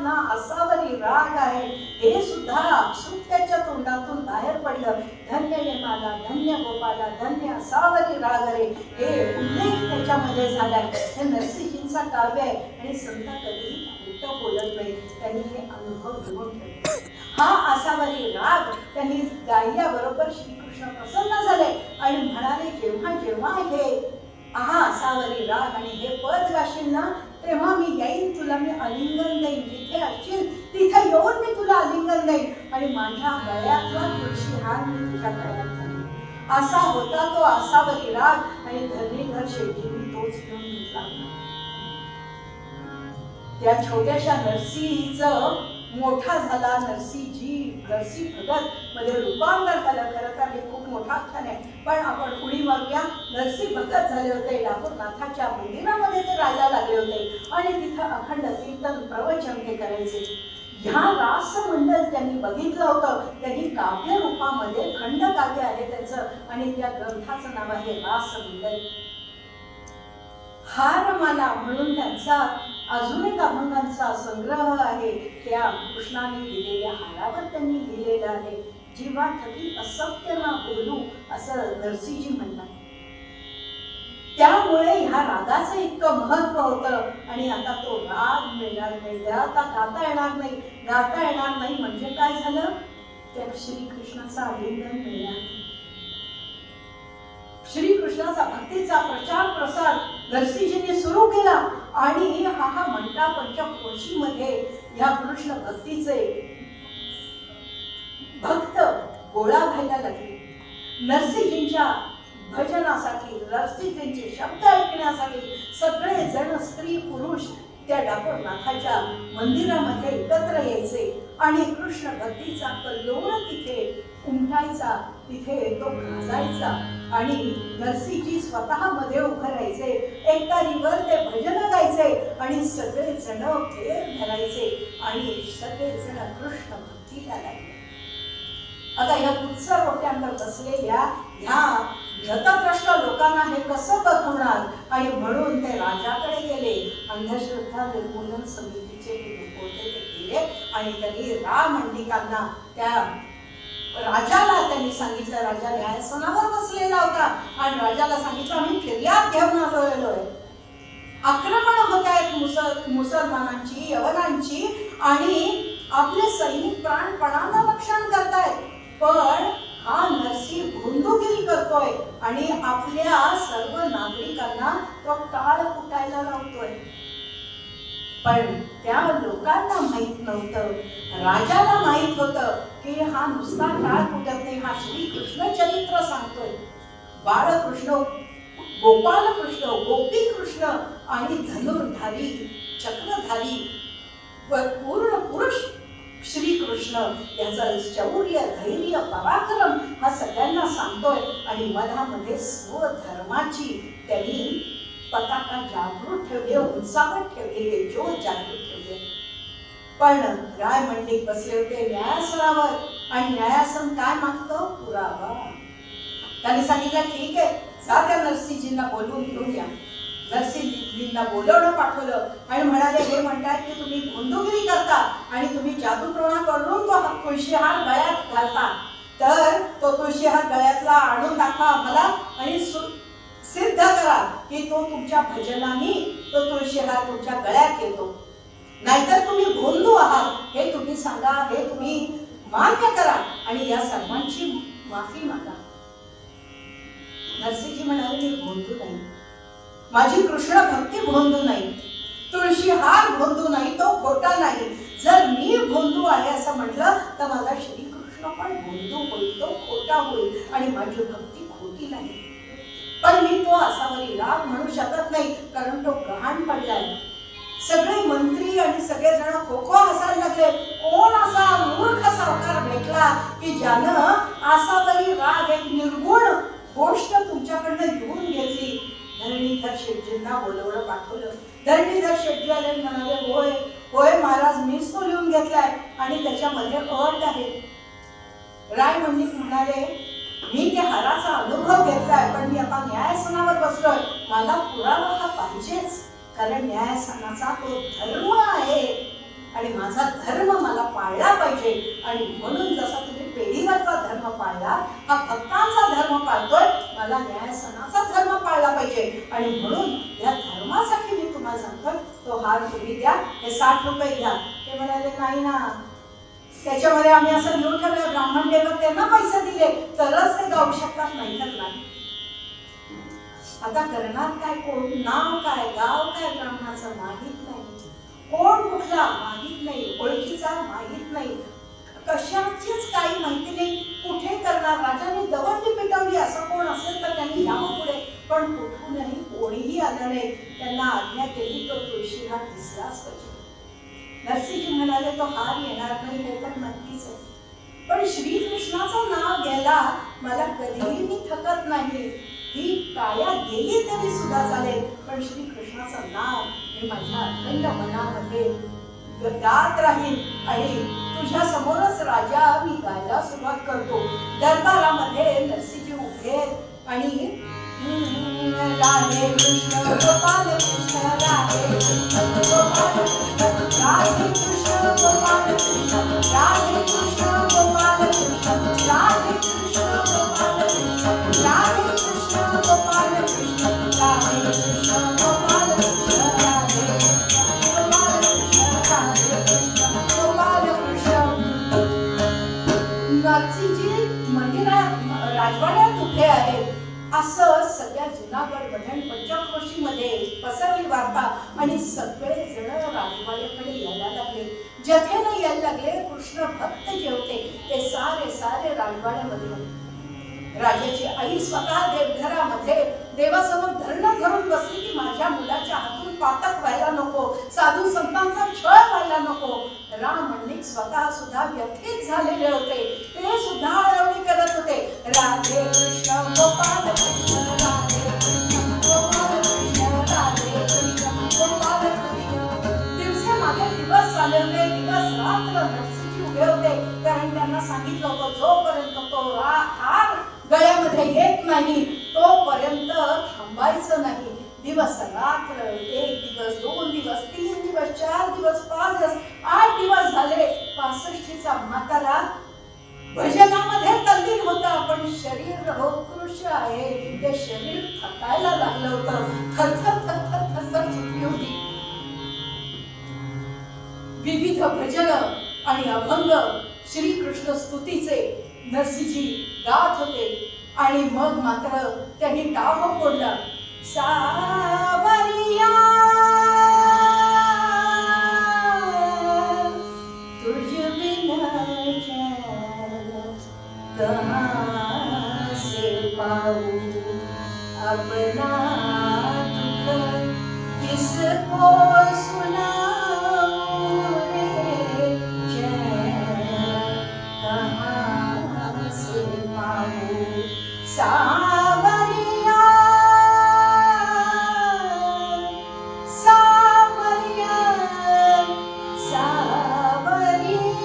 म्हणताना असावरी राग आहे हे सुद्धा आपसुकत्याच्या तोंडातून बाहेर पडलं. धन्य यमाला, धन्य गोपाला, धन्य असावरी राग रे, हे उल्लेख त्याच्यामध्ये झालाय. हे नरसिंहजींचा काव्य आहे आणि संत कधीही खोटं बोलत नाही. त्यांनी हे अनुभव घेऊन ठेवले. हा असावरी राग त्यांनी गायल्याबरोबर श्रीकृष्ण प्रसन्न झाले आणि म्हणाले, जेव्हा जेव्हा हे हा असावरी राग आणि हे पद गाशील ना, तेव्हा मी येईन तुला, मी आलिंगन देईन. जिथे असशील तिथे येऊन मी तुला आलिंगन देईन आणि माझ्या गळ्यातला तुळशी हार मी तुझ्या गळ्यात घालीन. असा होता तो असावरी राग आणि धरणीधर शेठजींनी तोच घेऊन घेतला. त्या छोट्याशा नरसिंहचं मोठा झाला नरसी भगत मध्ये रूपांतर झालं. खरं तर हे खूप मोठा आख्यान आहे, पण आपण उडी मारूया. नरसी भगत झाले होते. लाकूरनाथाच्या मंदिरामध्ये ते राहायला लागले होते आणि तिथं अखंड कीर्तन प्रवचन ते करायचे. ह्या रास मंडळ त्यांनी बघितलं होतं. त्यांनी काव्य रूपामध्ये खंड काव्य आहे त्याचं आणि त्या ग्रंथाचं नाव आहे रास मंडळ. हारमाला म्हणून त्यांचा अजून एक अभंगांचा संग्रह आहे. त्या कृष्णाने दिलेल्या हारावर त्यांनी लिहिलेलं आहे, जीवा थकी असत्य ना बोलू, असं नरसिंहजी म्हणतात. त्यामुळे ह्या रागाचं इतकं महत्व होतं आणि आता तो राग मिळणार नाही, आता गाता येणार नाही. गाता येणार नाही म्हणजे काय झालं, त्या श्रीकृष्णाचा आलिंगन मिळणार. श्रीकृष्णाचा भक्तीचा प्रचार प्रसार नरसिंहजींनी सुरू केला आणि हा मंडा पंचकोशीमध्ये ह्या कृष्ण भक्तीचे भक्त गोळा व्हायला लागले. नरसिंहजींच्या भजनासाठी, नरसिंहजींचे शब्द ऐकण्यासाठी सगळे जण स्त्री पुरुष त्या लाकूरनाथाच्या मंदिरामध्ये एकत्र यायचे आणि कृष्ण भक्तीचा कल्लोळ तिथे उमटायचा, तिथे तो गाजायचा आणि नरसिंहजी स्वतः मध्ये उभं राहायचे. एकतारीवर ते भजन गायचे आणि सगळे जण फेर धरायचे आणि सगळे जण कृष्ण भक्तीला लागले. आता ह्या उत्सव रोट्यांवर बसलेल्या ह्या गतभ्रष्ट लोकांना हे कसं बघवणार आणि म्हणून ते राजाकडे गेले. अंधश्रद्धा निर्मूलन समितीचे लोक होते, ते गेले आणि त्यांनी रामंडिकांना, त्या राजाला त्यांनी सांगितलं. राजा न्यायासनावर बसलेला होता आणि राजाला सांगितलं, आम्ही फिर्याद घेऊन आलोय, आक्रमण होत आहेत मुसलमानांची, यवनांची आणि आपले सैनिक प्राणपणानं रक्षण करतायत, पण हा नरसिंह भोंदूगिरी करतोय आणि आपल्या सर्व नागरिकांना तो टाळ फुटायला लावतोय. पण त्या लोकांना माहित नव्हतं, राजाला माहित होतं की हा नुसता टाळ फुटत नाही, हा श्रीकृष्ण चरित्र सांगतोय. बाळकृष्ण, गोपालकृष्ण, गोपीकृष्ण आणि धनुर्धारी, चक्रधारी पूर्ण पुरुष श्रीकृष्ण याचं शौर्य, धैर्य, पराक्रम हा सगळ्यांना सांगतोय आणि मधामध्ये स्वधर्माची त्यांनी पताका जागृत ठेवली, उंचावत ठेवली, ज्योत जागृत ठेवली. पण रायमंडिक बसले होते न्यायासनावर आणि न्यायासन काय मागतो, पुरावा. त्यांनी सांगितलं, ठीक आहे, जा त्या नरसिंहजींना बोलवून घेऊन या. नरसिंहजींना बोलवणं पाठवलं आणि म्हणाले, हे म्हणतात की तुम्ही भोंदूगिरी करता आणि तुम्ही जादूटोणा करून तो तुळशीहार गळ्यात घालता, तर तो तुळशीहार गळ्यातला आणून दाखवा आम्हाला आणि सिद्ध करा की तो तुमच्या भजनाने तो तुळशीहार तुमच्या गळ्यात येतो. नाहीतर तुम्ही भोंदू आहात हे तुम्ही सांगा, हे तुम्ही मान्य करा आणि या सर्वांची माफी मागा. नरसिंहजी म्हणाले, मी भोंदू नाही, माझी कृष्ण भक्ती भोंदू नाही, तुळशीहार भोंदू नाही, तो खोटा नाही. जर मी भोंदू आहे असं म्हटलं तर माझा श्रीकृष्ण पण भोंदू होईल, तो खोटा होईल आणि माझी भक्ती खोटी नाही. पण मी तो असावरी राग म्हणू शकत नाही, कारण तो गहाण पडलाय. सगळे मंत्री आणि सगळेजण खो खो हसायला लागले. कोण असा मूर्ख सावकार भेटला की ज्यानं असावरी राग, एक निर्गुण गोष्ट तुमच्याकडनं घेऊन घेतली. धरणीधर शेठजींना बोलवलं पाठवलं. धरणीधर शेठजी आले म्हणाले, होय होय महाराज, मीच तो लिहून घेतलाय आणि त्याच्यामध्ये अट आहे. रायमंडिक म्हणाले, मी त्या हाराचा अनुभव घेतलाय, पण मी आता न्यायासनावर बसलोय, मला पुरावा हा पाहिजेच, कारण न्यायासनाचा तो धर्म आहे आणि माझा धर्म मला पाळला पाहिजे. आणि म्हणून जसा तुम्ही पेढीवरचा धर्म पाळला, हा भक्तांचा धर्म पाळतोय, मला न्यायसनाचा धर्म पाळला पाहिजे. आणि म्हणून या धर्मासाठी मी तुम्हाला सांगतोय, तो हार तुम्ही द्या, हे 60 रुपये घ्या. ते म्हणाले नाही ना, त्याच्यामध्ये आम्ही असं लिहून ठेवलं ब्राह्मण देवत त्यांना पैसे दिले तरच ते गाऊ शकतात, नाही तर नाही. आता करणार काय, कोण नाव काय, गाव काय ब्राह्मणाचं माहित नाही, कोण कुठला माहित नाही, ओळखीचा माहित नाही, कशाचीच काही माहिती नाही, कुठे करणार. राजाने दवंडी पिटवली, असं कोण असेल तर त्यांनी यावं पुढे, पण कुठूनही कोणीही आलं नाही. त्यांना आज्ञा केली, तो तुळशी हार दिसलाच पाहिजे. नरसिंहजी म्हणाले तो हार येणार नाही हे तर नक्कीच आहे, पण श्रीकृष्णाचं नाव घ्यायला मला कधीही मी थकत नाही. ही काया गेली तरी सुद्धा चालेल, पण श्रीकृष्णाचं नाव हे माझ्या अखंड मनामध्ये गात राहील. आणि तुझ्या समोरच राजा मी गायला सुरुवात करतो. दरबारामध्ये नरसिंहजी उभे आणि राधे कृष्ण गोपाल कृष्ण, राधे कृष्ण गोपाल कृष्ण, राधे कृष्ण गोपाल कृष्ण, राधे कृष्ण गोपाल कृष्ण, राधे कृष्ण गोपाल कृष्ण, राधे कृष्ण गोपाल कृष्ण, राधे कृष्ण गोपाल कृष्ण, राधे कृष्ण गोपाल कृष्ण, राधे कृष्ण गोपाल कृष्ण. नरसिंहजी मंदिरात राजवाड्यात उभे आहेत असं सगळ्या जुनागड भजन पंचक्रोशीमध्ये पसरली वार्ता. आणि सगळे जण राजवाड्याकडे यायला लागले, जथेनं यायला लागले. कृष्ण भक्त जे होते ते सारे सारे राजवाड्यामध्ये. राजाची आई स्वतः देवघरामध्ये देवासमोर धरणं धरून बसली की माझ्या मुलाच्या हातून पातक व्हायला नको, साधू संतांचा छळ व्हायला नको. राम मंडिक स्वतः सुद्धा व्यथित झालेले होते, ते सुद्धा आळवणी करत होते. राधे कृष्ण गोपाल कृष्ण, राधे कृष्ण गोपाल कृष्ण, राधे कृष्ण गोपाल कृष्ण. दिवसामागे दिवस चालले होते, दिवस रात्र नरसिंहजी उभे होते, कारण त्यांना सांगितलं होतं जोपर्यंत तो हार गळ्यामध्ये येत नाही तोपर्यंत थांबायचं नाही. दिवस रात्र, 1 दिवस, 2 दिवस, 3 दिवस, 4 दिवस, 5 दिवस, 8 दिवस झाले. 65चा म्हातारा भजनामध्ये तल्लीन होता, पण शरीर रोगकृश आहे, ते शरीर थकायला लागलं होतं, थरथर थरथर थरथर सुटली होती. विविध भजन आणि अभंग श्रीकृष्ण स्तुतीचे नरसिंहजी गात होते. आणि मग मात्र त्यांनी टाळ फोडला, सावरिया तुझ बिना कहाँ से पाऊं अपना दुख किसको सुनाऊं रे चैन कहाँ से पाऊं. सावरिया सावरिया सावरिया.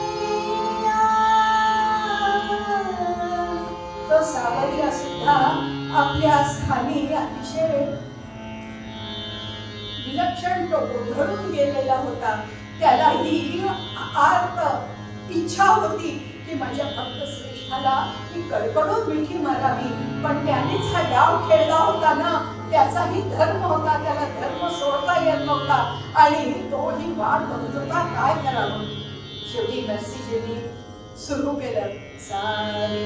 तो सावरिया सुद्धा आपल्या स्थानी अतिशय विलक्षण तो उधळून गेलेला होता. त्याला ही आर्त इच्छा होती की माझ्या भक्त श्रेष्ठाला ही कडकडून मिठी मारावी, पण त्यानेच हा डाव खेळला होता ना, त्याचाही धर्म होता, त्याला धर्म सोडता येत नव्हता आणि तोही वाट बघत होता काय करावं. शेवटी नरसिंहजींनी सुरू केलं, सारे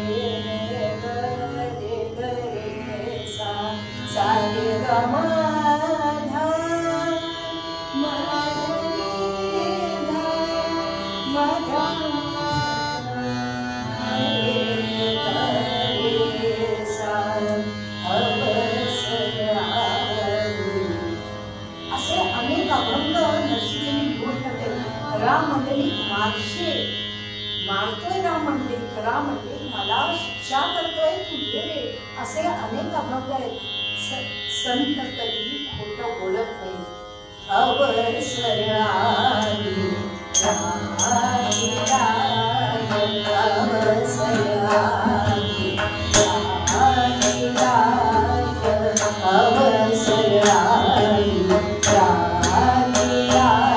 गरे गरे सा सारे गम असे अनेक अभंग नरसिंहजींनी लिहून ठेवले. राम मंडलिक मारशे मारतोय, राम मंडलिक मला शिक्षा करतोय, तू ये रे, असे अनेक अभंग आहेत. संत कधीही खोटं बोलत नाही. अवसर आली राही राज, अवसर आली राही राज, अवसर आली राही राज.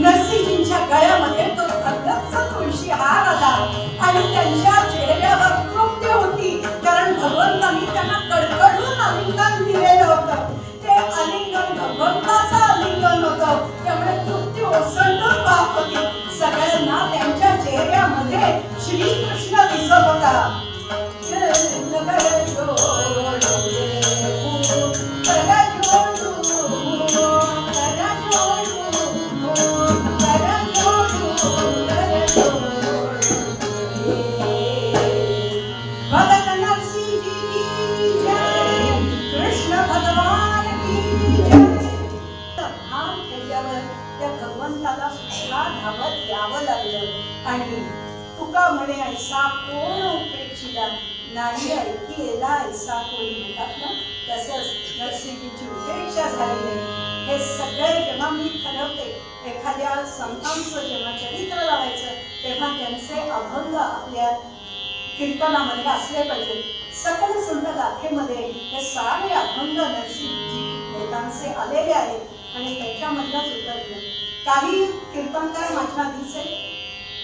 नरसिंहजींच्या गळ्यामध्ये तो अगदच तुळशी हार आला आणि त्यांच्या चेहऱ्यावर तृप्ती होती, कारण भगवंतांनी त्यांना कडकडून आलिंगन दिलेलं होतं. ते आलिंगन भगवंताचं आलिंगन होतं, त्यामुळे तृप्ती ओसंडून वाहत होती. सगळ्यांना त्यांच्या चेहऱ्यामध्ये श्रीकृष्ण दिसत होता. आणि तुका म्हणे ऐसा कोण उपेक्षिला नाही ऐकिला ऐसा कोणी म्हणतात ना, तसंच नरसिंहजींची उपेक्षा झाली नाही. हे सगळे जेव्हा मी ठरवते एखाद्या संतांचं जेव्हा चरित्र लावायचं तेव्हा त्यांचे अभंग आपल्या कीर्तनामध्ये असले पाहिजे. सकल संत गाथेमध्ये हे सारे अभंग नरसिंहजी नेतांचे आलेले आहेत आणि त्याच्यामधलाच उत्तर काही कीर्तनकार माझ्या आधीचे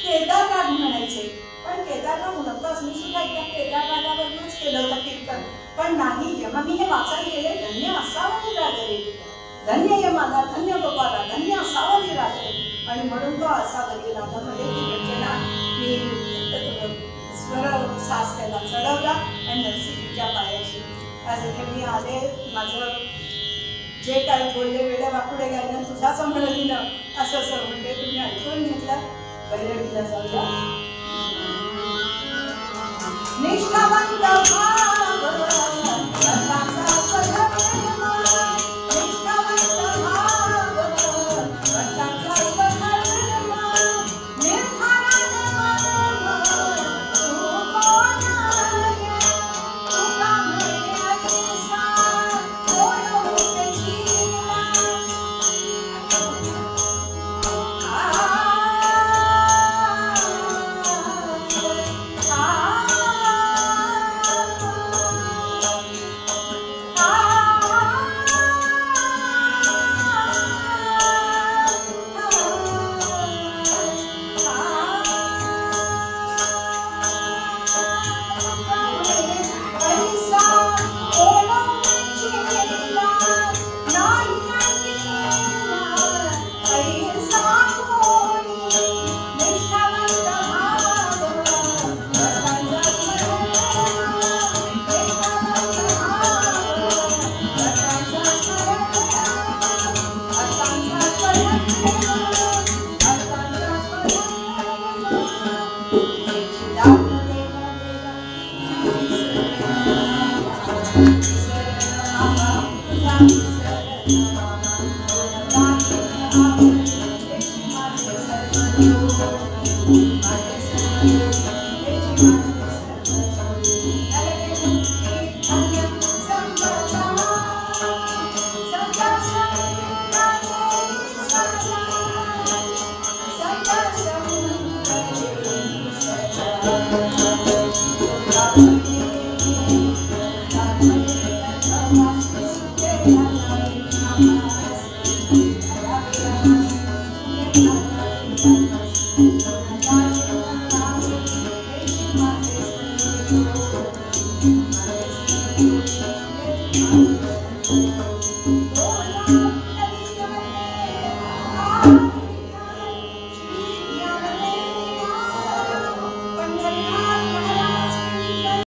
केदारनाथ म्हणायचे, पण केदारनाथ म्हणताच मी सुद्धा एकदा केदारनाथावरूनच केलं होतं कीर्तन, पण नाही. जेव्हा मी हे वाचायला गेले, धन्य असावं रागरे, धन्य ये माझा, धन्य गोपाला, धन्य असावं रागरे, आणि म्हणून तो असावं रागामध्ये ती रचना मी स्वर सास त्याला चढवला आणि नरसिंहजीच्या पायाशी. आज इथे मी आले, माझं जे काय बोलले वेड्या वाकुडे गायनं तुझा संभळली ना असं असं म्हणते, तुम्ही ऐकून घेतलं. भैरवीला जाऊया. निष्ठावंत भाव भक्ताचा स्वधर्म, निष्ठावंत भाव भक्ताचा स्वधर्म, निर्धारान मर्म तू कोणाय, तुका म्हणे ऐसा कोण उपेक्षिला. Ah